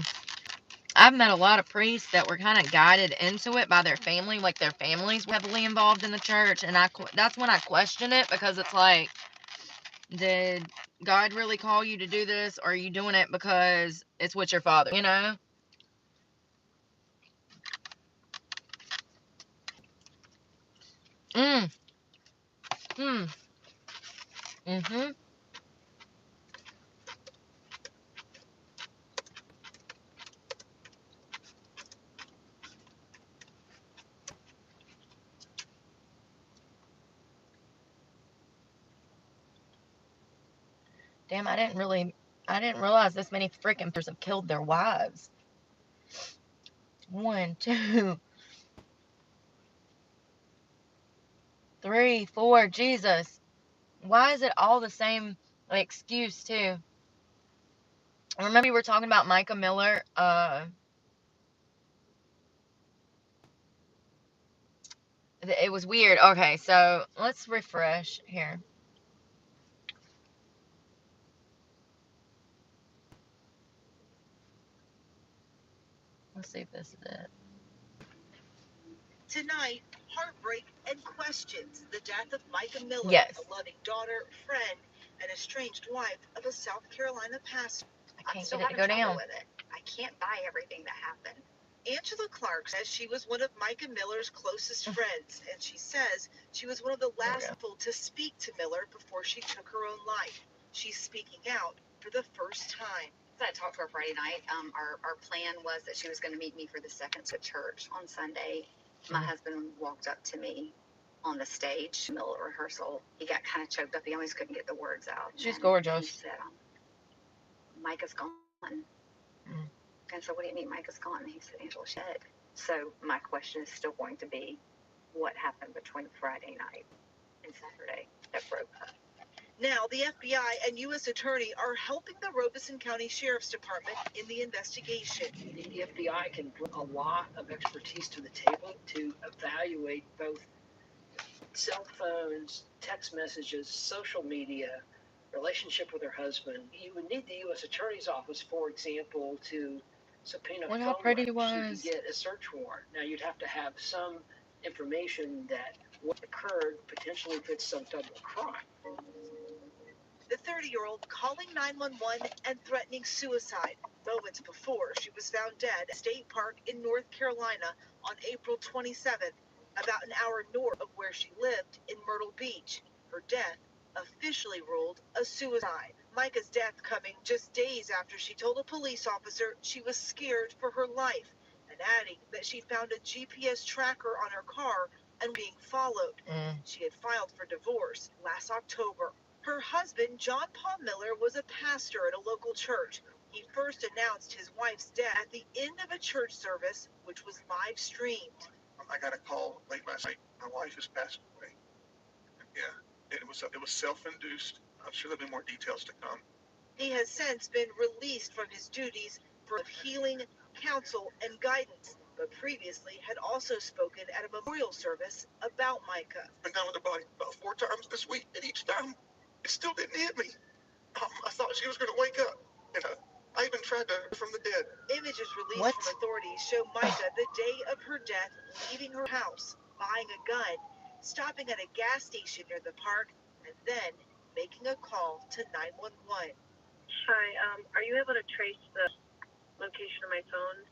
I've met a lot of priests that were kind of guided into it by their family, like their families were heavily involved in the church, and that's when I question it because it's like, did God really call you to do this, or are you doing it because it's with your father, you know? Mm. Mm. Mm-hmm. Damn, I didn't realize this many freaking pastors have killed their wives. 1, 2, 3, 4, Jesus. Why is it all the same excuse too? Remember we were talking about Micah Miller? It was weird. Okay, so let's refresh here. Let's see if this is it. Tonight, heartbreak and questions. The death of Micah Miller, Yes. a loving daughter, friend, and estranged wife of a South Carolina pastor. I can't get it to go down. With it. I can't buy everything that happened. Angela Clark says she was one of Micah Miller's closest friends, and she says she was one of the last people to speak to Miller before she took her own life. She's speaking out for the first time. I talked to her Friday night. Our plan was that she was going to meet me for the second at church on Sunday. My husband walked up to me on the stage, middle of rehearsal. He got kind of choked up. He almost couldn't get the words out. She's gorgeous. He said, Micah's gone. And so, what do you mean Micah's gone? And he said, Angela's dead. So my question is still going to be, what happened between Friday night and Saturday that broke her? Now, the FBI and U.S. Attorney are helping the Robeson County Sheriff's Department in the investigation. The FBI can bring a lot of expertise to the table to evaluate both Cell phones, text messages, social media, relationship with her husband. You would need the U.S. Attorney's Office, for example, to subpoena Look phone how pretty he records. You was. could get a search warrant. Now, you'd have to have some information that what occurred potentially fits some type of crime. The 30-year-old calling 911 and threatening suicide moments before she was found dead at State Park in North Carolina on April 27th, about an hour north of where she lived in Myrtle Beach. Her death officially ruled a suicide. Micah's death coming just days after she told a police officer she was scared for her life, and adding that she found a GPS tracker on her car and being followed. She had filed for divorce last October. Her husband, John Paul Miller, was a pastor at a local church. He first announced his wife's death at the end of a church service, which was live streamed. I got a call late last night. My wife has passed away. Yeah, it was self-induced. I'm sure there'll be more details to come. He has since been released from his duties for healing, counsel, and guidance, but previously had also spoken at a memorial service about Micah. Been down with the body about 4 times this week, and each time it still didn't hit me. I thought she was going to wake up, and I even tried to from the dead. Images released from authorities show Micah the day of her death leaving her house, buying a gun, stopping at a gas station near the park, and then making a call to 911. Hi, are you able to trace the location of my phone?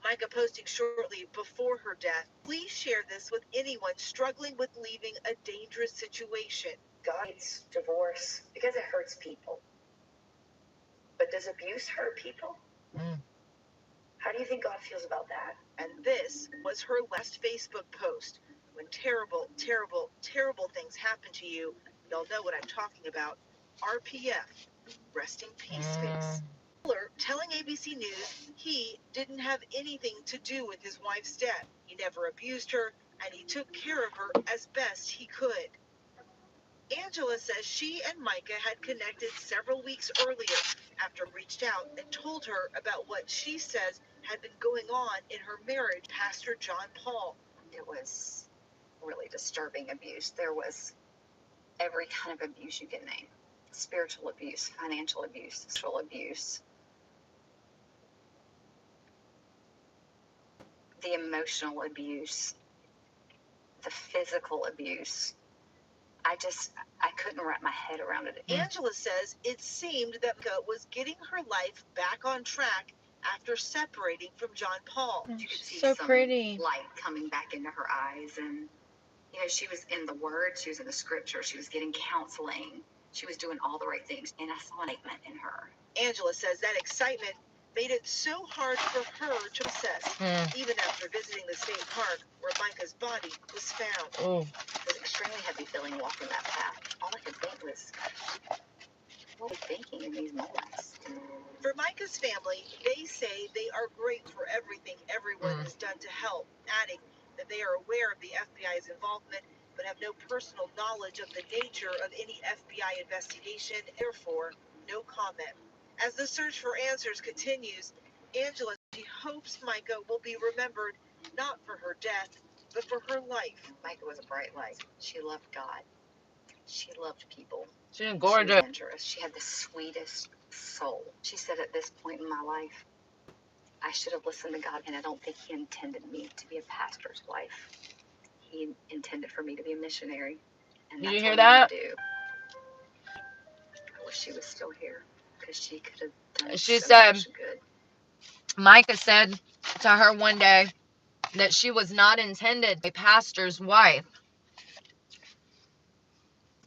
Micah posting shortly before her death, please share this with anyone struggling with leaving a dangerous situation. God hates divorce because it hurts people. But does abuse hurt people? How do you think God feels about that? And this was her last Facebook post. When terrible, terrible, terrible things happen to you, y'all know what I'm talking about. RPF. Rest in peace, face. Miller telling ABC News he didn't have anything to do with his wife's death. He never abused her, and he took care of her as best he could. Angela says she and Micah had connected several weeks earlier after he reached out and told her about what she says had been going on in her marriage with Pastor John Paul. It was really disturbing abuse. There was every kind of abuse you can name. Spiritual abuse, financial abuse, sexual abuse, the emotional abuse, the physical abuse. I couldn't wrap my head around it. Angela says it seemed that Micah was getting her life back on track after separating from John Paul. You could see some light coming back into her eyes, and she was in the Word, she was in the Scripture, she was getting counseling, she was doing all the right things, and I saw excitement in her. Angela says that excitement made it so hard for her to process, even after visiting the state park where Micah's body was found. It was an extremely heavy feeling walking that path. All I could think was, what are you thinking in these moments? For Micah's family, they say they are grateful for everything everyone has done to help, adding that they are aware of the FBI's involvement, but have no personal knowledge of the nature of any FBI investigation, therefore, no comment. As the search for answers continues, Angela she hopes Micah will be remembered not for her death, but for her life. Micah was a bright light. She loved God. She loved people. She was gorgeous. She was dangerous. She had the sweetest soul. She said at this point in my life, I should have listened to God, and I don't think He intended me to be a pastor's wife. He intended for me to be a missionary. And Did you hear that? I wish she was still here, because she could have done She so said, much good. Micah said to her one day that she was not intended to be a pastor's wife.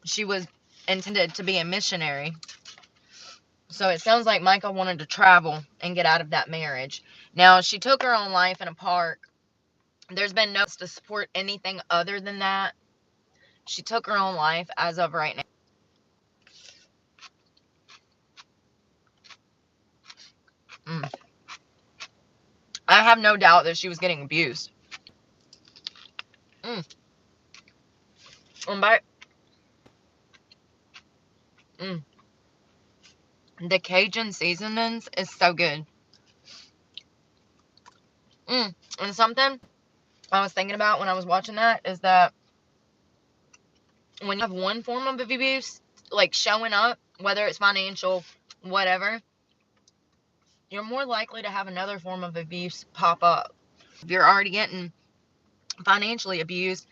She was intended to be a missionary. So it sounds like Micah wanted to travel and get out of that marriage. Now, she took her own life in a park. There's been no to support anything other than that. She took her own life as of right now. I have no doubt that she was getting abused. The Cajun seasonings is so good. And something I was thinking about when I was watching that is that when you have one form of abuse, like, showing up, whether it's financial, whatever, you're more likely to have another form of abuse pop up. If you're already getting financially abused,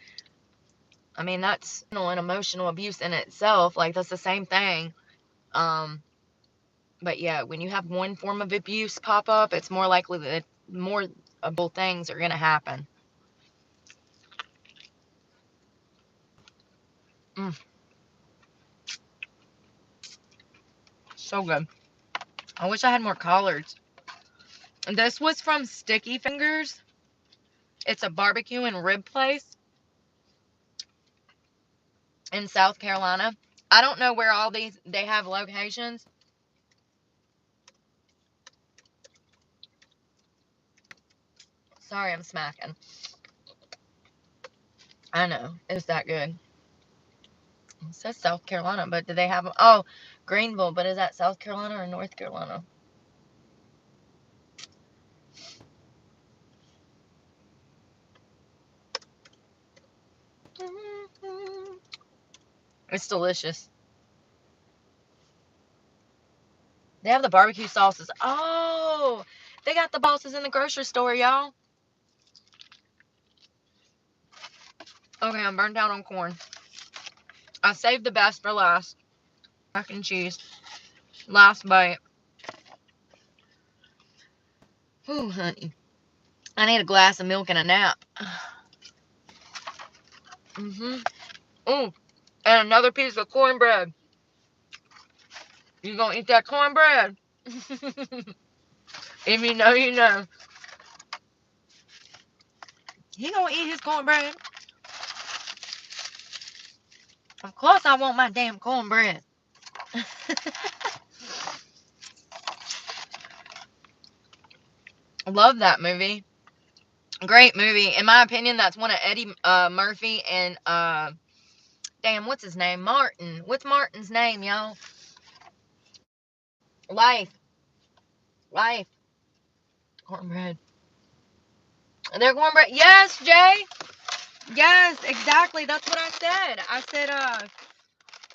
I mean, that's an emotional abuse in itself. Like, that's the same thing. But yeah, when you have one form of abuse pop up, it's more likely that more abuse things are going to happen. So good. I wish I had more collards. This was from Sticky Fingers. It's a barbecue and rib place in South Carolina. I don't know where all they have locations. Sorry, I'm smacking. I know. It's that good. It says South Carolina, but do they have... Oh, Greenville, but is that South Carolina or North Carolina? It's delicious. They have the barbecue sauces. Oh, they got the sauces in the grocery store, y'all. Okay, I'm burnt out on corn. I saved the best for last. Mac and cheese. Last bite. Ooh, honey. I need a glass of milk and a nap. Ooh, and another piece of cornbread. You gonna eat that cornbread? If you know, you know. He gonna eat his cornbread. Of course I want my damn cornbread. Love that movie. Great movie. In my opinion, that's one of Eddie Murphy and damn, what's his name? Martin. What's Martin's name, y'all? Life. Cornbread. They're cornbread. Yes, Jay. Yes, exactly. That's what I said. I said,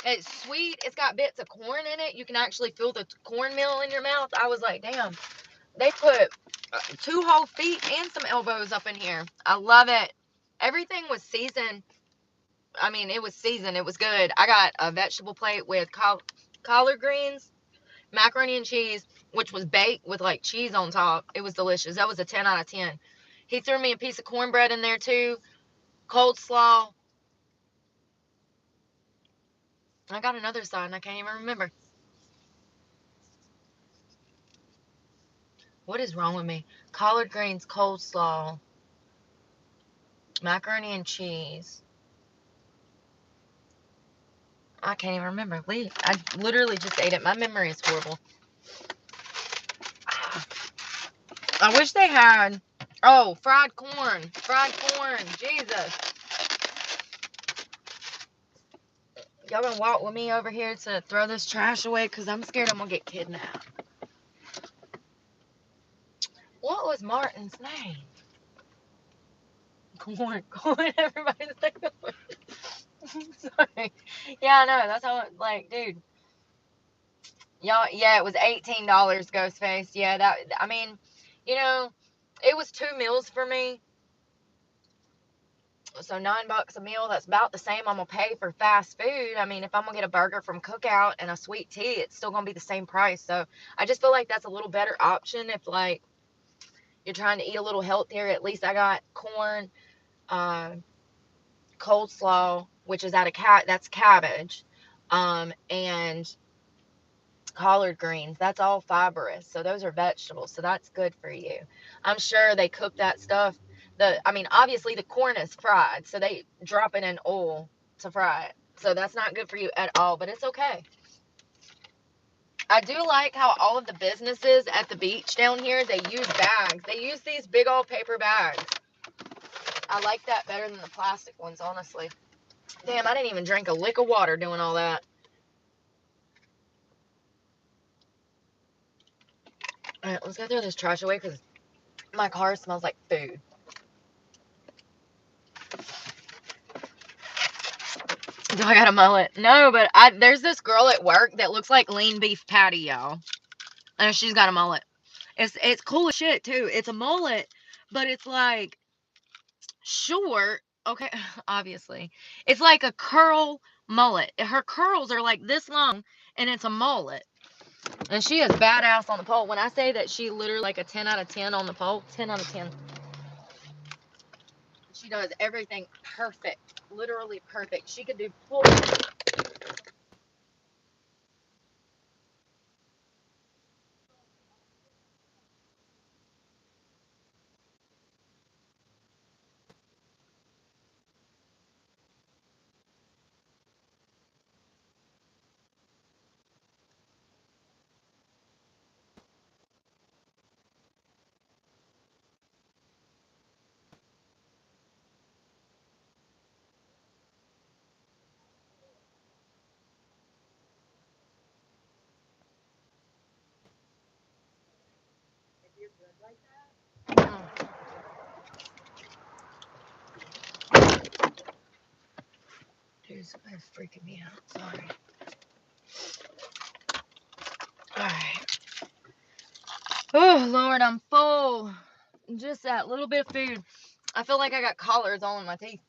it's sweet. It's got bits of corn in it. You can actually feel the cornmeal in your mouth. I was like, damn. They put 2 whole feet and some elbows up in here. I love it. Everything was seasoned. I mean, it was seasoned. It was good. I got a vegetable plate with collard greens, macaroni and cheese, which was baked with like cheese on top. It was delicious. That was a 10 out of 10. He threw me a piece of cornbread in there too. Cold slaw. I got another side and I can't even remember. What is wrong with me? Collard greens, cold slaw, macaroni and cheese. I can't even remember. I literally just ate it. My memory is horrible. I wish they had... Oh, fried corn. Fried corn. Jesus. Y'all gonna walk with me over here to throw this trash away? Because I'm scared I'm gonna get kidnapped. What was Martin's name? Corn. Everybody's like, sorry. Yeah, I know. That's how, like, dude. Y'all, yeah, it was $18, Ghostface. Yeah, that, I mean, you know, it was 2 meals for me. So $9 a meal, that's about the same I'm gonna pay for fast food. I mean, if I'm gonna get a burger from Cookout and a sweet tea, it's still gonna be the same price. So I just feel like that's a little better option if, like, you're trying to eat a little healthier. At least I got corn, cold slaw, which is that's cabbage, and collard greens. That's all fibrous. So those are vegetables. So that's good for you. I'm sure they cook that stuff. I mean, obviously the corn is fried, so they drop it in oil to fry it. So that's not good for you at all, but it's okay. I do like how all of the businesses at the beach down here, they use bags. They use these big old paper bags. I like that better than the plastic ones, honestly. Damn, I didn't even drink a lick of water doing all that. All right, let's go throw this trash away because my car smells like food. Do I got a mullet? No, but there's this girl at work that looks like lean beef patty, y'all. And she's got a mullet. It's cool as shit, too. It's a mullet, but it's like short. Okay, obviously. It's like a curl mullet. Her curls are like this long, and it's a mullet. And she is badass on the pole. When I say that she literally like a 10 out of 10 on the pole, 10 out of 10. She does everything perfect. Literally perfect. She could do full. Dude, somebody's freaking me out. Sorry. Alright. Oh, Lord, I'm full. Just that little bit of food. I feel like I got collars all in my teeth.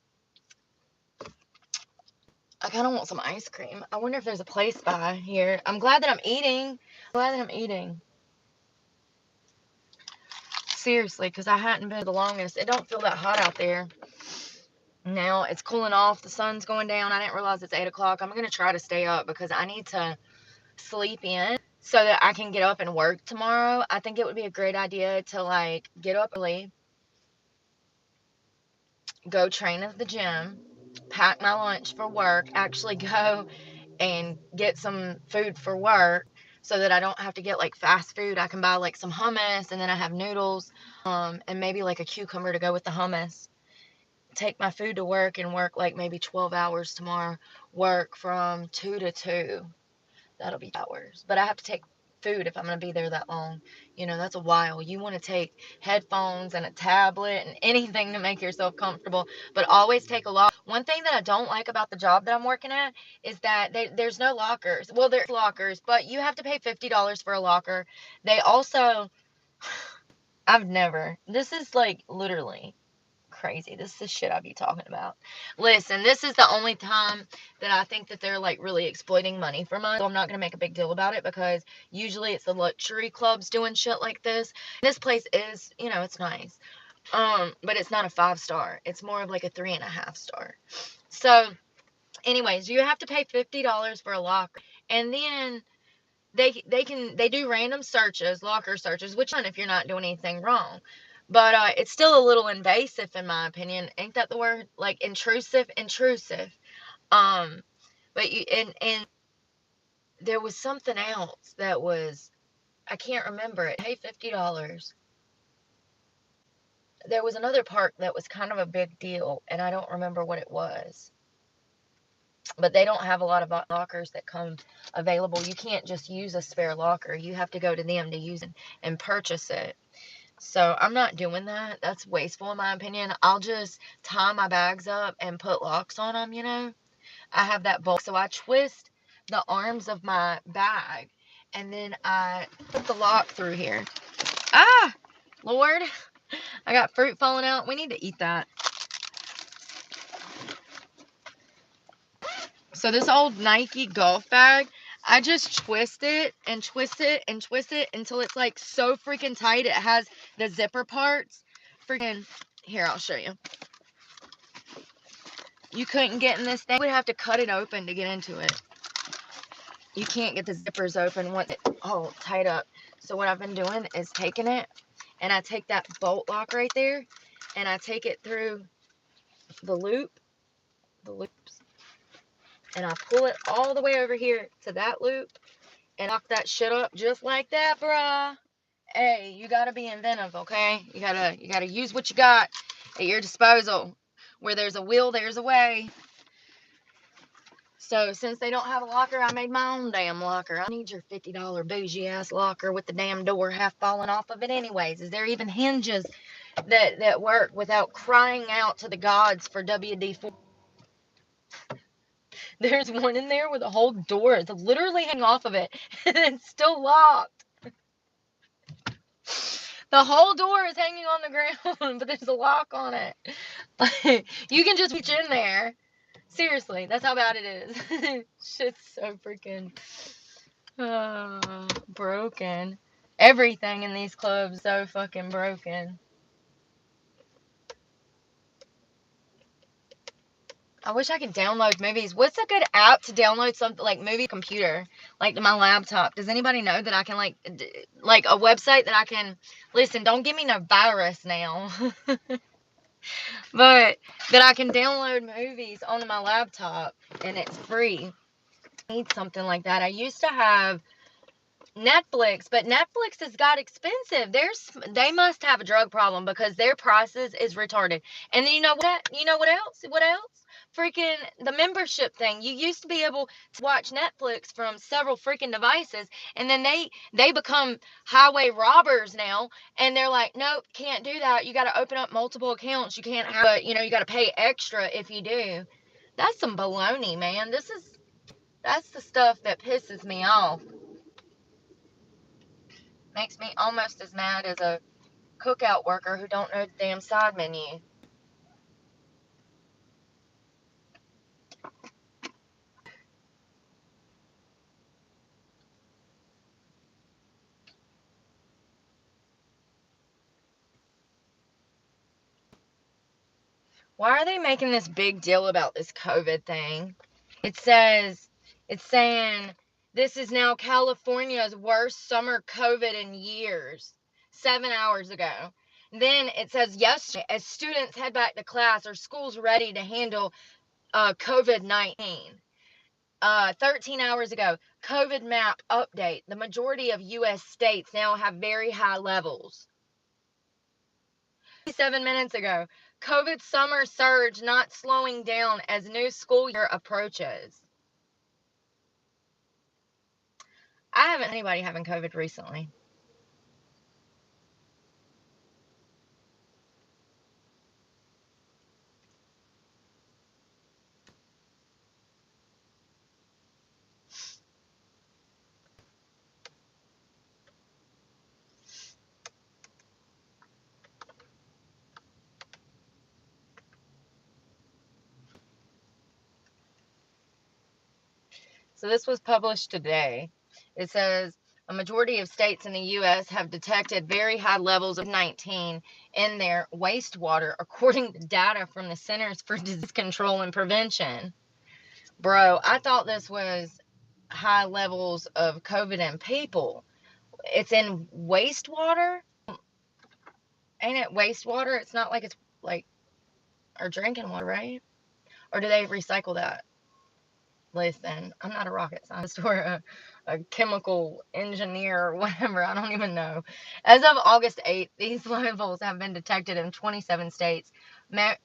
I kind of want some ice cream. I wonder if there's a place by here. I'm glad that I'm eating. Seriously, because I hadn't been the longest. It don't feel that hot out there. Now it's cooling off. The sun's going down. I didn't realize it's 8 o'clock. I'm going to try to stay up because I need to sleep in so that I can get up and work tomorrow. I think it would be a great idea to like get up early, go train at the gym, pack my lunch for work, actually go and get some food for work so that I don't have to get like fast food. I can buy like some hummus and then I have noodles and maybe like a cucumber to go with the hummus. Take my food to work and work like maybe 12 hours tomorrow. Work from 2 to 2. That'll be hours. But I have to take food if I'm going to be there that long. You know, that's a while. You want to take headphones and a tablet and anything to make yourself comfortable, but always take a locker. One thing that I don't like about the job that I'm working at is that there's no lockers. Well, there's lockers, but you have to pay $50 for a locker. They also, this is like literally crazy. This is the shit I be talking about. Listen, this is the only time that I think that they're like really exploiting money from us. So I'm not gonna make a big deal about it because usually it's the luxury clubs doing shit like this. This place is, you know, it's nice. But it's not a 5-star. It's more of like a 3.5 star. So, anyways, you have to pay $50 for a locker, and then they do random searches, locker searches, which one if you're not doing anything wrong. But it's still a little invasive in my opinion. Ain't that the word? Like intrusive. But you and there was something else that was, I can't remember it. Pay $50. There was another park that was kind of a big deal, and I don't remember what it was. But they don't have a lot of lockers that come available. You can't just use a spare locker. You have to go to them to use it and purchase it. So I'm not doing that. That's wasteful in my opinion. I'll just tie my bags up and put locks on them, you know. I have that bulk. So I twist the arms of my bag and then I put the lock through here. Ah, Lord. I got fruit falling out. We need to eat that. So this old Nike golf bag, I just twist it and twist it and twist it until it's like so freaking tight. It has the zipper parts. Freaking, here, I'll show you. You couldn't get in this thing. You would have to cut it open to get into it. You can't get the zippers open once it's all tied up. So what I've been doing is taking it and I take that bolt lock right there and I take it through the loops, and I pull it all the way over here to that loop and lock that shit up just like that, bruh. Hey, you gotta be inventive, okay? You gotta use what you got at your disposal. Where there's a will, there's a way. So since they don't have a locker, I made my own damn locker. I need your $50 bougie ass locker with the damn door half falling off of it anyways. Is there even hinges that work without crying out to the gods for WD-40? There's one in there with a whole door. It's literally hanging off of it, and it's still locked. The whole door is hanging on the ground, but there's a lock on it. You can just reach in there. Seriously, that's how bad it is. Shit's so freaking broken. Everything in these clubs is so fucking broken. I wish I could download movies. What's a good app to download something like movie computer, like to my laptop? Does anybody know that I can like a website that I can listen? Don't give me no virus now, but that I can download movies onto my laptop and it's free. I need something like that. I used to have Netflix, but Netflix has got expensive. They must have a drug problem because their prices is retarded. And then you know what? You know what else? What else? Freaking the membership thing. You used to be able to watch Netflix from several freaking devices, and then they become highway robbers now, and they're like, nope, can't do that. You got to open up multiple accounts. You can't have it. You got to pay extra if you do. That's some baloney, man. That's the stuff that pisses me off. Makes me almost as mad as a cookout worker who don't know the damn side menu. Why are they making this big deal about this COVID thing? It's saying this is now California's worst summer COVID in years. 7 hours ago. Then it says yesterday, as students head back to class, are schools ready to handle COVID-19? 13 hours ago, COVID map update. The majority of U.S. states now have very high levels. 7 minutes ago, COVID summer surge not slowing down as new school year approaches. I haven't anybody having COVID recently. So this was published today. It says a majority of states in the U.S. have detected very high levels of 19 in their wastewater, according to data from the Centers for Disease Control and Prevention. Bro, I thought this was high levels of COVID in people. It's in wastewater? Ain't it wastewater? It's not like it's like our drinking water, right? Or do they recycle that? Listen, I'm not a rocket scientist or a chemical engineer or whatever. I don't even know. As of August 8th, these levels have been detected in 27 states,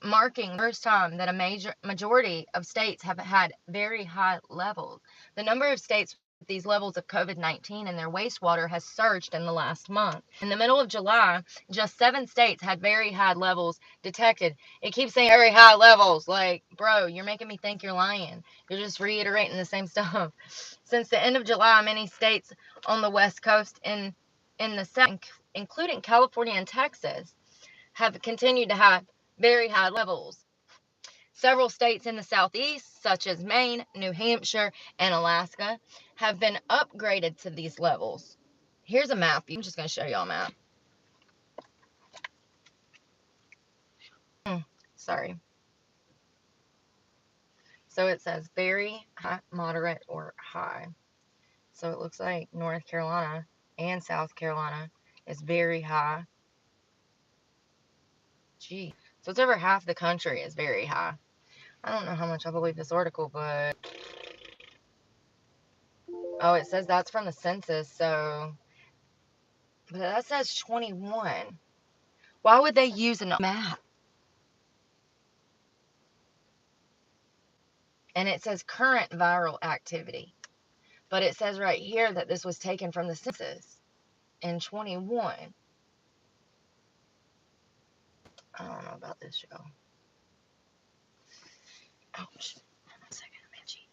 marking the first time that a majority of states have had very high levels. The number of states with these levels of COVID-19 in their wastewater has surged in the last month. In the middle of July, just 7 states had very high levels detected. It keeps saying very high levels. Like, bro, you're making me think you're lying. You're just reiterating the same stuff. Since the end of July, many states on the West Coast in the South, including California and Texas, have continued to have very high levels. Several states in the Southeast, such as Maine, New Hampshire, and Alaska, have been upgraded to these levels. Here's a map. I'm just going to show y'all a map. Sorry. So it says very high, moderate, or high. So it looks like North Carolina and South Carolina is very high. Gee, so it's over half the country is very high. I don't know how much I believe this article, but oh, it says that's from the census, so but that says 21. Why would they use a map? And it says current viral activity. But it says right here that this was taken from the census in 21. I don't know about this, y'all. Ouch. Hold on a second, I'm itchy.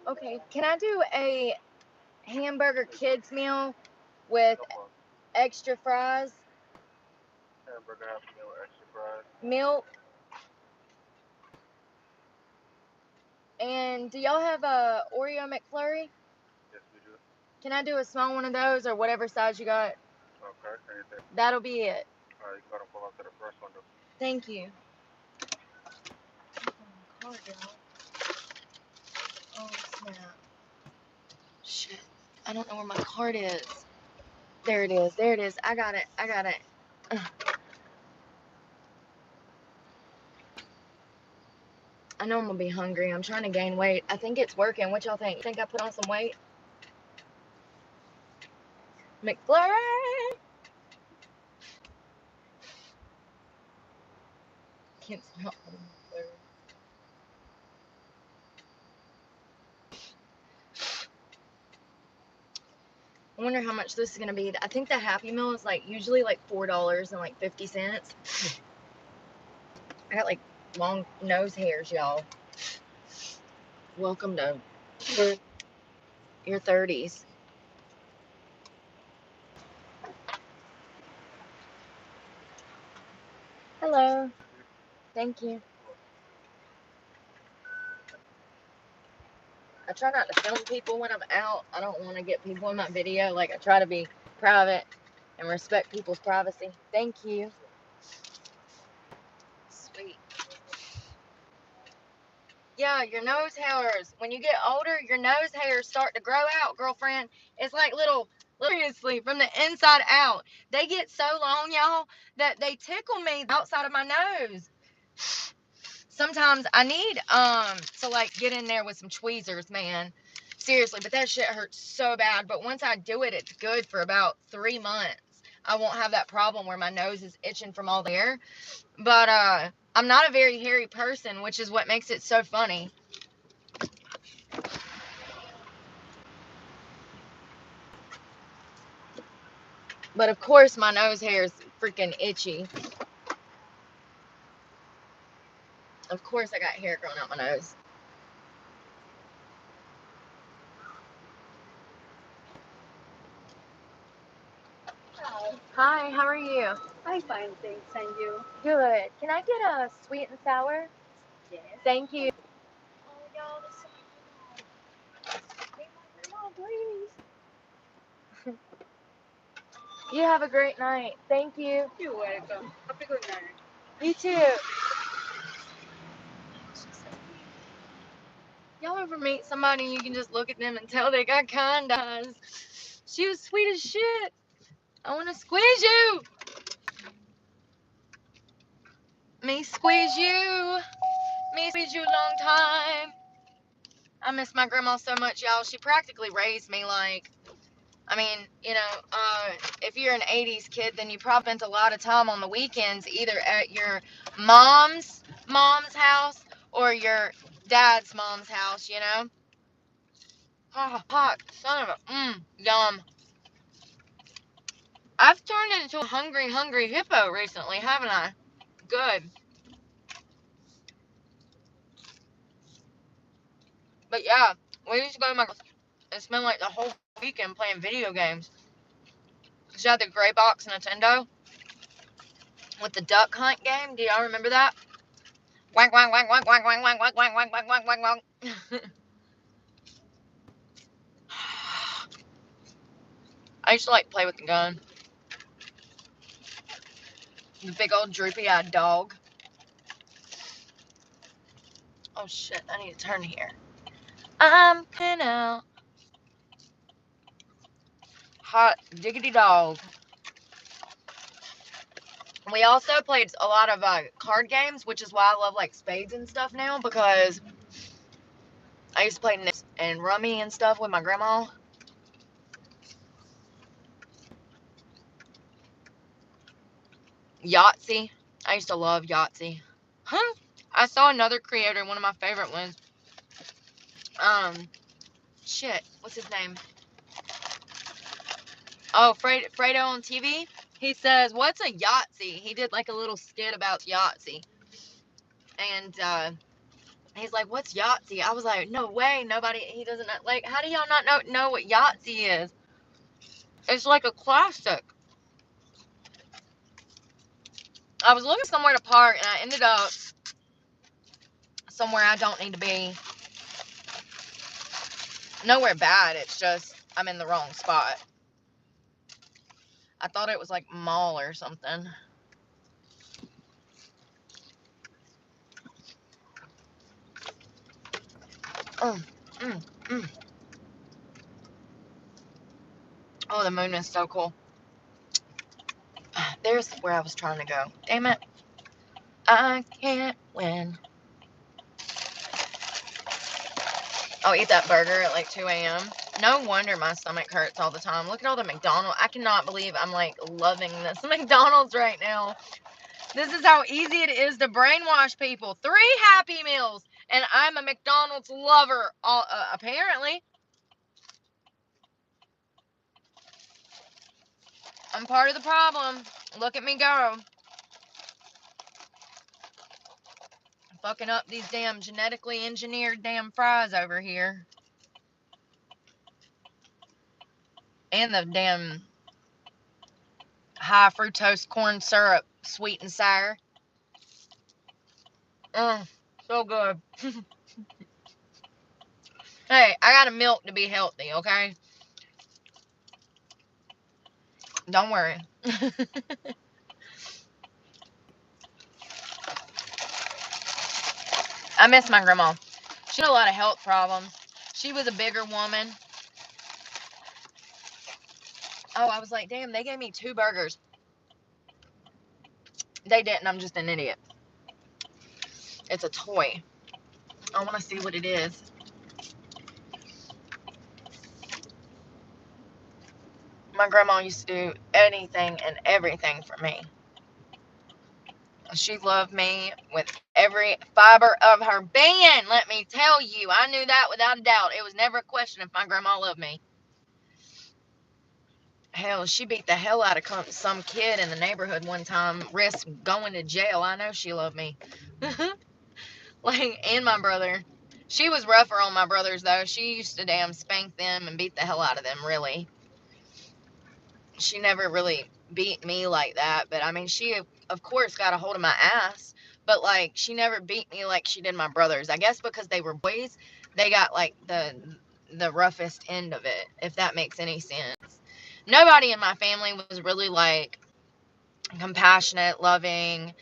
Okay, can I do a hamburger kids meal with extra fries? Hamburger, half meal, extra fries. Milk. And do y'all have a Oreo McFlurry? Yes, we do. Can I do a small one of those or whatever size you got? Okay, anything. That'll be it. Alright, you gotta pull up to the first window. Thank you. Oh, snap. Shit. I don't know where my card is. There it is. There it is. I got it. I got it. I know I'm gonna be hungry. I'm trying to gain weight. I think it's working. What y'all think? You think I put on some weight? McFlurry! Can't stop on McFlurry. I wonder how much this is gonna be. I think the Happy Meal is like usually like $4.50. I got like long nose hairs, y'all. Welcome to your 30s. Hello. Thank you. I try not to film people when I'm out. I don't want to get people in my video. Like, I try to be private and respect people's privacy. Thank you. Sweet. Yeah, your nose hairs. When you get older, your nose hairs start to grow out, girlfriend. It's like little, seriously, from the inside out. They get so long, y'all, that they tickle me outside of my nose. Sometimes I need to like get in there with some tweezers, man. Seriously, but that shit hurts so bad. But once I do it, it's good for about 3 months. I won't have that problem where my nose is itching from all the air. But I'm not a very hairy person, which is what makes it so funny. But of course my nose hair is freaking itchy. Of course I got hair growing out my nose. Hi, how are you? I'm fine, thanks. And you? Good. Can I get a sweet and sour? Yes. Thank you. Oh, y'all, this is so please. You have a great night. Thank you. You're welcome. Have a good night. You too. Y'all ever meet somebody and you can just look at them and tell they got kind eyes? She was sweet as shit. I want to squeeze you. Me squeeze you. Me squeeze you a long time. I miss my grandma so much, y'all. She practically raised me like, I mean, you know, if you're an 80s kid, then you probably spent a lot of time on the weekends either at your mom's house or your dad's mom's house, you know? Hot, son of a, yum. I've turned into a hungry hippo recently, haven't I? Good. But yeah, we used to go to my house and spend like the whole weekend playing video games. She had the gray box Nintendo with the duck hunt game. Do y'all remember that? Wank, wank, wank, wank, wank, wank, wank, wank, wank, wank, wank, wank, wank, wank. I used to like play with the gun. The big old droopy-eyed dog. Oh shit, I need to turn here. I'm coming out. Hot diggity dog. We also played a lot of card games, which is why I love like spades and stuff now, because I used to play Nips and Rummy and stuff with my grandma. Yahtzee. I used to love Yahtzee. Huh? I saw another creator, one of my favorite ones. Shit, what's his name? Oh, Fredo on TV. He says, "What's a Yahtzee?" He did like a little skit about Yahtzee, and He's like, what's Yahtzee? I was like, no way, nobody, he doesn't know. Like, how do y'all not know what Yahtzee is? It's like a classic. I was looking somewhere to park, and I ended up somewhere I don't need to be. Nowhere bad, it's just I'm in the wrong spot. I thought it was like mall or something. Mm, mm, mm. Oh, the moon is so cool. There's where I was trying to go. Damn it. I can't win. I'll eat that burger at like 2 a.m. No wonder my stomach hurts all the time. Look at all the McDonald's. I cannot believe I'm like loving this McDonald's right now. This is how easy it is to brainwash people. 3 Happy Meals, and I'm a McDonald's lover, apparently. I'm part of the problem. Look at me go. Fucking up these damn genetically engineered damn fries over here. And the damn high fructose corn syrup, sweet and sour. So good. Hey, I got a milk to be healthy, okay? Don't worry. I miss my grandma. She had a lot of health problems. She was a bigger woman. Oh, I was like, damn, they gave me 2 burgers. They didn't. I'm just an idiot. It's a toy. I want to see what it is. My grandma used to do anything and everything for me. She loved me with every fiber of her being. Let me tell you, I knew that without a doubt. It was never a question if my grandma loved me. Hell, she beat the hell out of some kid in the neighborhood one time, risked going to jail. I know she loved me. Like, and my brother. She was rougher on my brothers, though. She used to damn spank them and beat the hell out of them, really. She never really beat me like that, but I mean, she, of course, got a hold of my ass, but like, she never beat me like she did my brothers. I guess because they were boys, they got like the roughest end of it, if that makes any sense. Nobody in my family was really like compassionate, loving.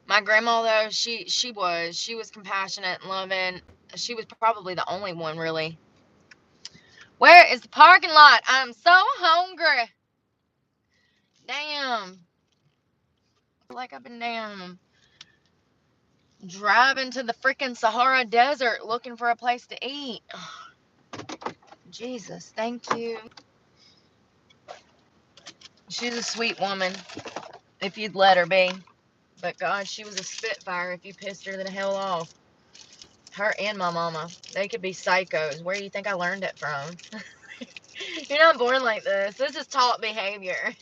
My grandma, though, she was compassionate and loving. She was probably the only one, really. Where is the parking lot? I'm so hungry. Damn. I feel like I've been damn driving to the freaking Sahara Desert looking for a place to eat. Jesus, thank you. She's a sweet woman, if you'd let her be. But God, she was a spitfire if you pissed her the hell off. Her and my mama. They could be psychos. Where do you think I learned it from? You're not born like this. This is taught behavior.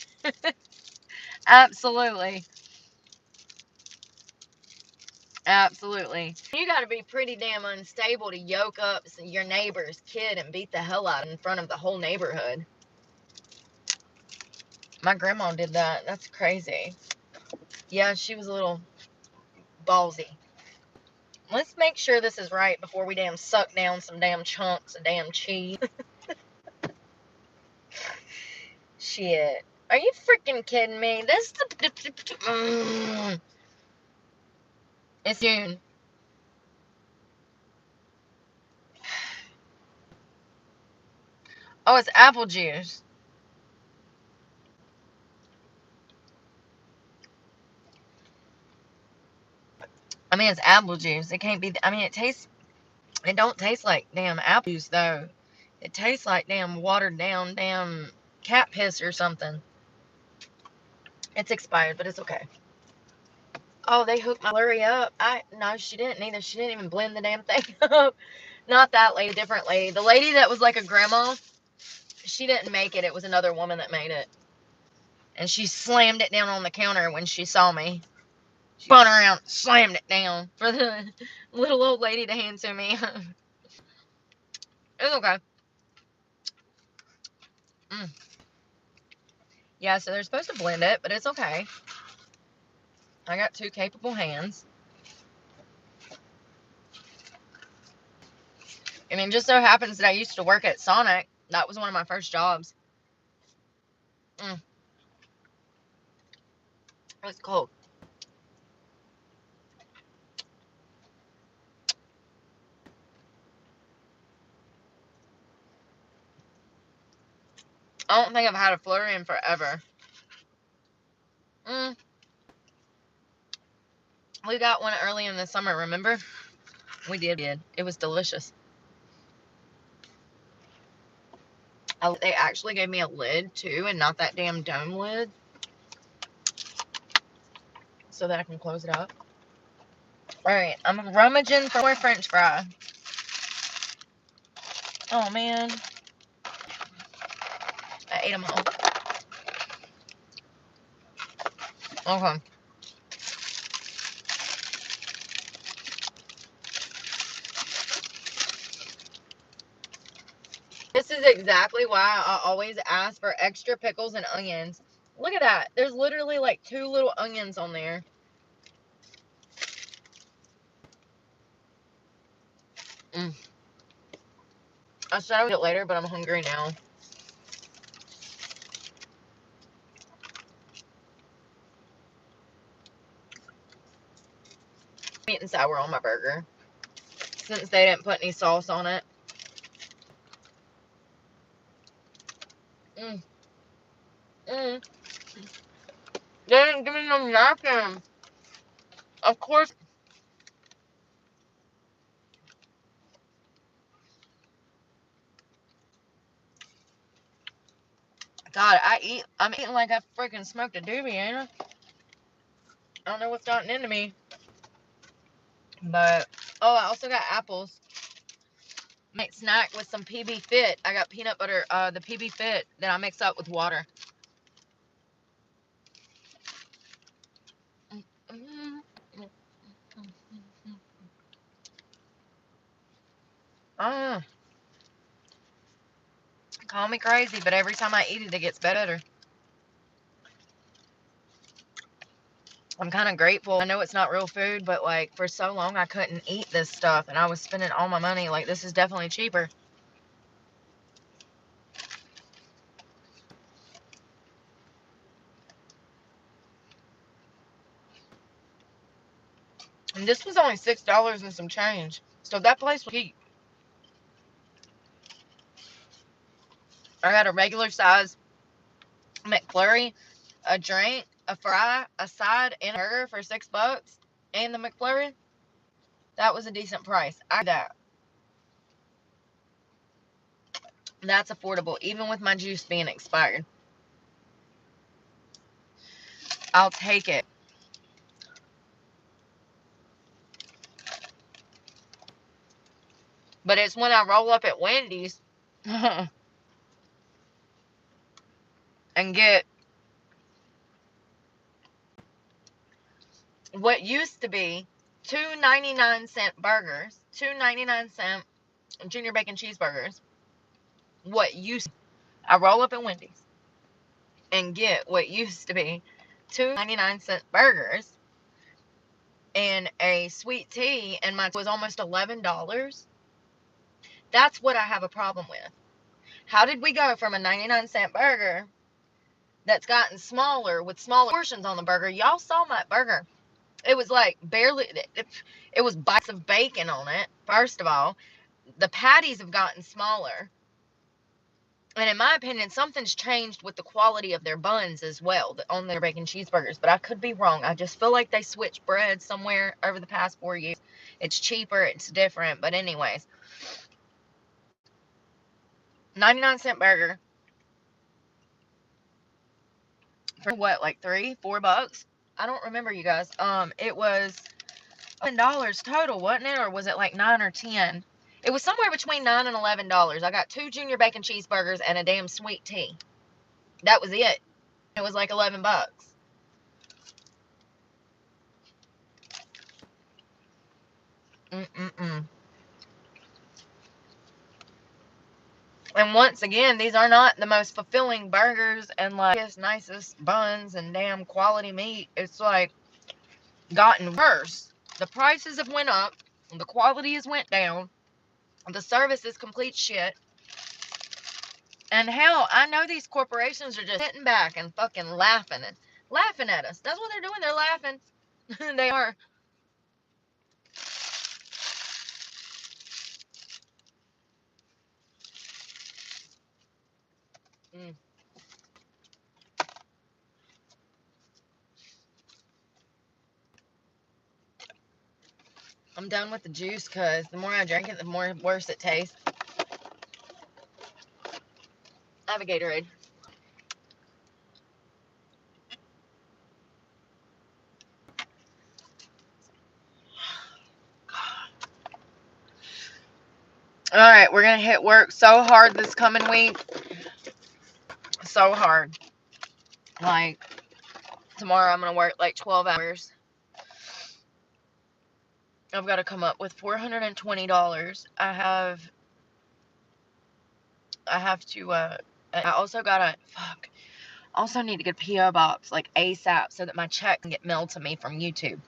Absolutely. Absolutely. You got to be pretty damn unstable to yoke up your neighbor's kid and beat the hell out in front of the whole neighborhood. My grandma did that. That's crazy. Yeah, she was a little ballsy. Let's make sure this is right before we damn suck down some damn chunks of damn cheese. Shit. Are you freaking kidding me? This It's June. Oh, it's apple juice. I mean, it's apple juice. It can't be. I mean, it don't taste like damn apple juice, though. It tastes like damn watered down damn cat piss or something. It's expired, but it's okay. Oh, they hooked my blurry up. No, she didn't either. She didn't even blend the damn thing up. Not that lady, different lady. The lady that was like a grandma, she didn't make it. It was another woman that made it. And she slammed it down on the counter when she saw me. spun around, slammed it down for the little old lady to hand to me. It's okay. Yeah, so they're supposed to blend it, but it's okay. I got 2 capable hands. I mean, just so happens that I used to work at Sonic. That was one of my first jobs. It's cold. I don't think I've had a flurry in forever. We got one early in the summer, remember? We did. It was delicious. They actually gave me a lid, too, and not that damn dome lid. So that I can close it up. Alright, I'm rummaging for more french fry. Oh, man. I ate them all. Okay. This is exactly why I always ask for extra pickles and onions. Look at that. There's literally like 2 little onions on there. I said I would eat it later, but I'm hungry now. Sweet and sour on my burger, since they didn't put any sauce on it. They didn't give me no napkin. Of course. God, I'm eating like I freaking smoked a doobie, ain't I? I don't know what's gotten into me. But, oh, I also got apples. Make snack with some PB Fit. I got peanut butter, the PB Fit that I mix up with water. Call me crazy, but every time I eat it, it gets better. I'm kind of grateful. I know it's not real food, but like for so long I couldn't eat this stuff and I was spending all my money. Like, this is definitely cheaper. And this was only $6 and some change. So that place was cheap. I got a regular size McFlurry, a drink, a fry, a side, and a burger for $6. And the McFlurry, that was a decent price. I did that. That's affordable, even with my juice being expired. I'll take it. But it's when I roll up at Wendy's and get what used to be 2.99-cent burgers, 2.99-cent junior bacon cheeseburgers. I roll up at Wendy's and get what used to be 2.99-cent burgers and a sweet tea, and mine was almost $11. That's what I have a problem with. How did we go from a 99-cent burger that's gotten smaller with smaller portions on the burger? Y'all saw my burger. It was like barely, it was bites of bacon on it, first of all. The patties have gotten smaller. And in my opinion, something's changed with the quality of their buns as well on their bacon cheeseburgers. But I could be wrong. I just feel like they switched bread somewhere over the past 4 years. It's cheaper. It's different. But anyways, 99-cent burger for what, like $3-4? I don't remember, you guys. It was $11 total, wasn't it? Or was it like 9 or 10? It was somewhere between $9 and $11. I got 2 junior bacon cheeseburgers and a damn sweet tea. That was it. It was like $11. Mm-mm-mm. And once again, these are not the most fulfilling burgers and like nicest buns and damn quality meat. It's like gotten worse. The prices have went up, the quality has went down, the service is complete shit. And hell, I know these corporations are just sitting back and fucking laughing at us. That's what they're doing. They're laughing. They are. Mm. I'm done with the juice because the more I drink it, the more worse it tastes. I have a Gatorade. Alright, we're going to hit work so hard this coming week. So hard. Like, tomorrow I'm going to work like 12 hours. I've got to come up with $420. I have to, I also got to, also need to get a P.O. box like ASAP so that my check can get mailed to me from YouTube.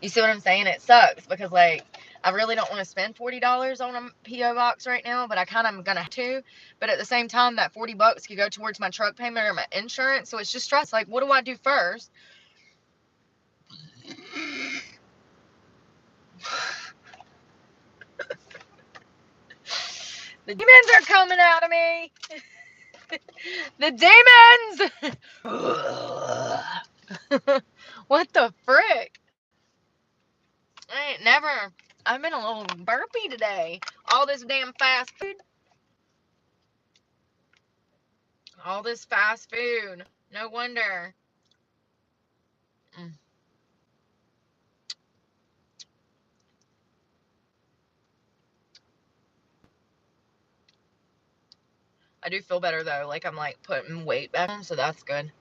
You see what I'm saying? It sucks because, like, I really don't want to spend $40 on a P.O. box right now, but I kind of am going to have to. But at the same time, that $40 could go towards my truck payment or my insurance. So it's just stress. Like, what do I do first? The demons are coming out of me. The demons! What the frick? I ain't never. I've been a little burpy today. All this damn fast food. All this fast food. No wonder. I do feel better though. Like I'm like putting weight back on, so that's good.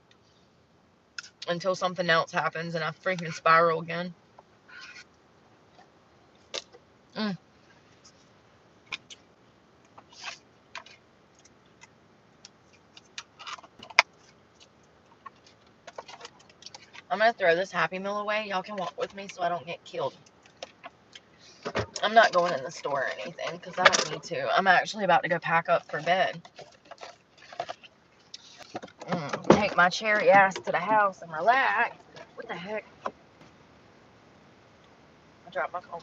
Until something else happens and I freaking spiral again. I'm gonna throw this Happy Meal away. Y'all can walk with me so I don't get killed. I'm not going in the store or anything because I don't need to. I'm actually about to go pack up for bed. Take my cherry ass to the house and relax. What the heck? I dropped my phone.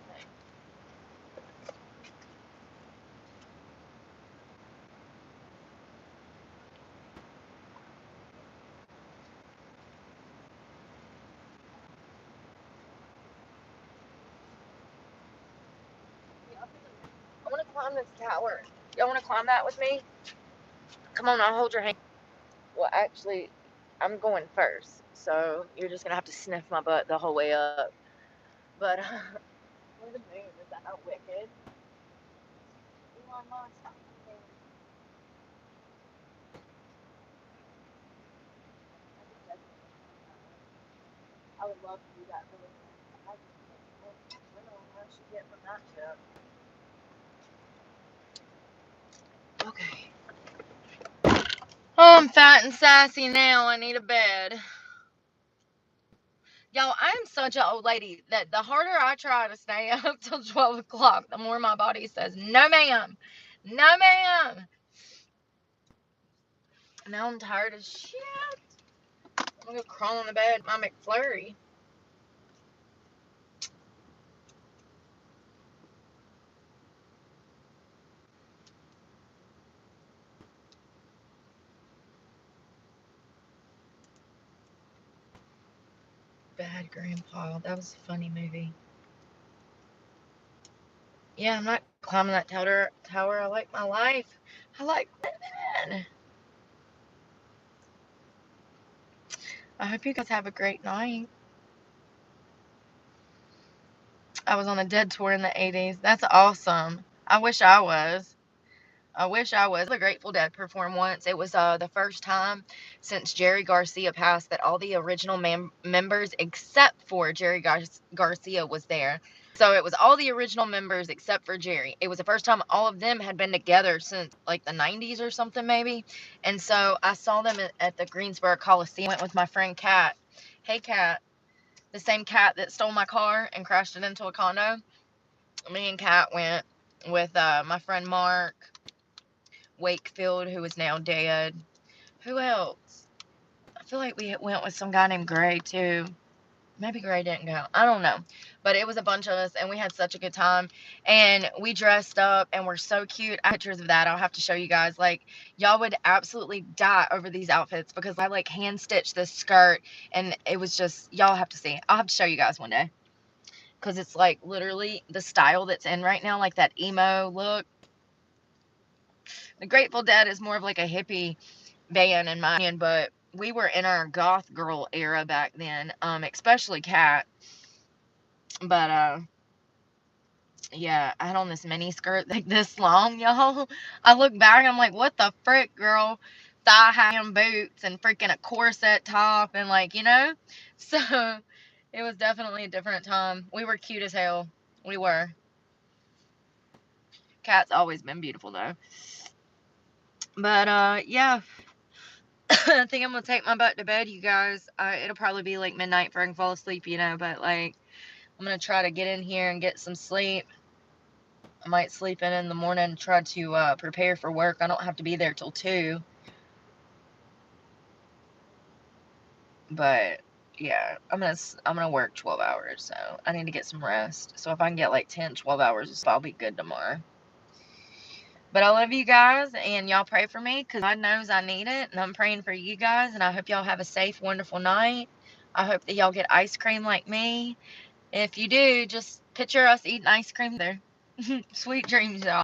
I want to climb this tower. Y'all want to climb that with me? Come on, I'll hold your hand. Well, actually, I'm going first, so you're just gonna have to sniff my butt the whole way up. But where the moon is that not wicked? Elon Musk. I would love to do that really. I don't know what I should get from that ship. Okay. Oh, I'm fat and sassy now. I need a bed. Y'all, I'm such an old lady that the harder I try to stay up till 12 o'clock, the more my body says, no, ma'am. No, ma'am. Now I'm tired as shit. I'm gonna go crawl in the bed, my McFlurry. Bad Grandpa. That was a funny movie. Yeah, I'm not climbing that tower. I like my life. I like living. I hope you guys have a great night. I was on a dead tour in the 80s. That's awesome. I wish I was. I wish I was. The Grateful Dead performed once. It was the first time since Jerry Garcia passed that all the original members except for Jerry Garcia was there. So it was all the original members except for Jerry. It was the first time all of them had been together since like the 90s or something maybe. And so I saw them at the Greensboro Coliseum. I went with my friend Kat. Hey Kat, the same Kat that stole my car and crashed it into a condo. Me and Kat went with my friend Mark Wakefield, who is now dead. Who else? I feel like we went with some guy named Gray too. Maybe Gray didn't go. I don't know. But it was a bunch of us, and we had such a good time. And we dressed up, and we're so cute. I have pictures of that. I'll have to show you guys. Like, y'all would absolutely die over these outfits because I, like, hand-stitched this skirt, and it was just, y'all have to see. I'll have to show you guys one day. Because it's, like, literally the style that's in right now, like that emo look. The Grateful Dead is more of, like, a hippie band in my opinion, but we were in our goth girl era back then, especially Kat. But yeah, I had on this mini skirt like this long, y'all. I look back and I'm like, what the frick, girl? Thigh high boots and freaking a corset top and like, you know? So it was definitely a different time. We were cute as hell. We were. Kat's always been beautiful though. But yeah. I think I'm gonna take my butt to bed, you guys. It'll probably be like midnight before I can fall asleep, you know, but like I'm gonna try to get in here and get some sleep. I might sleep in the morning and try to prepare for work. I don't have to be there till 2. But yeah, I'm gonna work 12 hours, so I need to get some rest. So if I can get like 10, 12 hours, I'll be good tomorrow. But I love you guys, and y'all pray for me, because God knows I need it, and I'm praying for you guys, and I hope y'all have a safe, wonderful night. I hope that y'all get ice cream like me. If you do, just picture us eating ice cream there. Sweet dreams, y'all.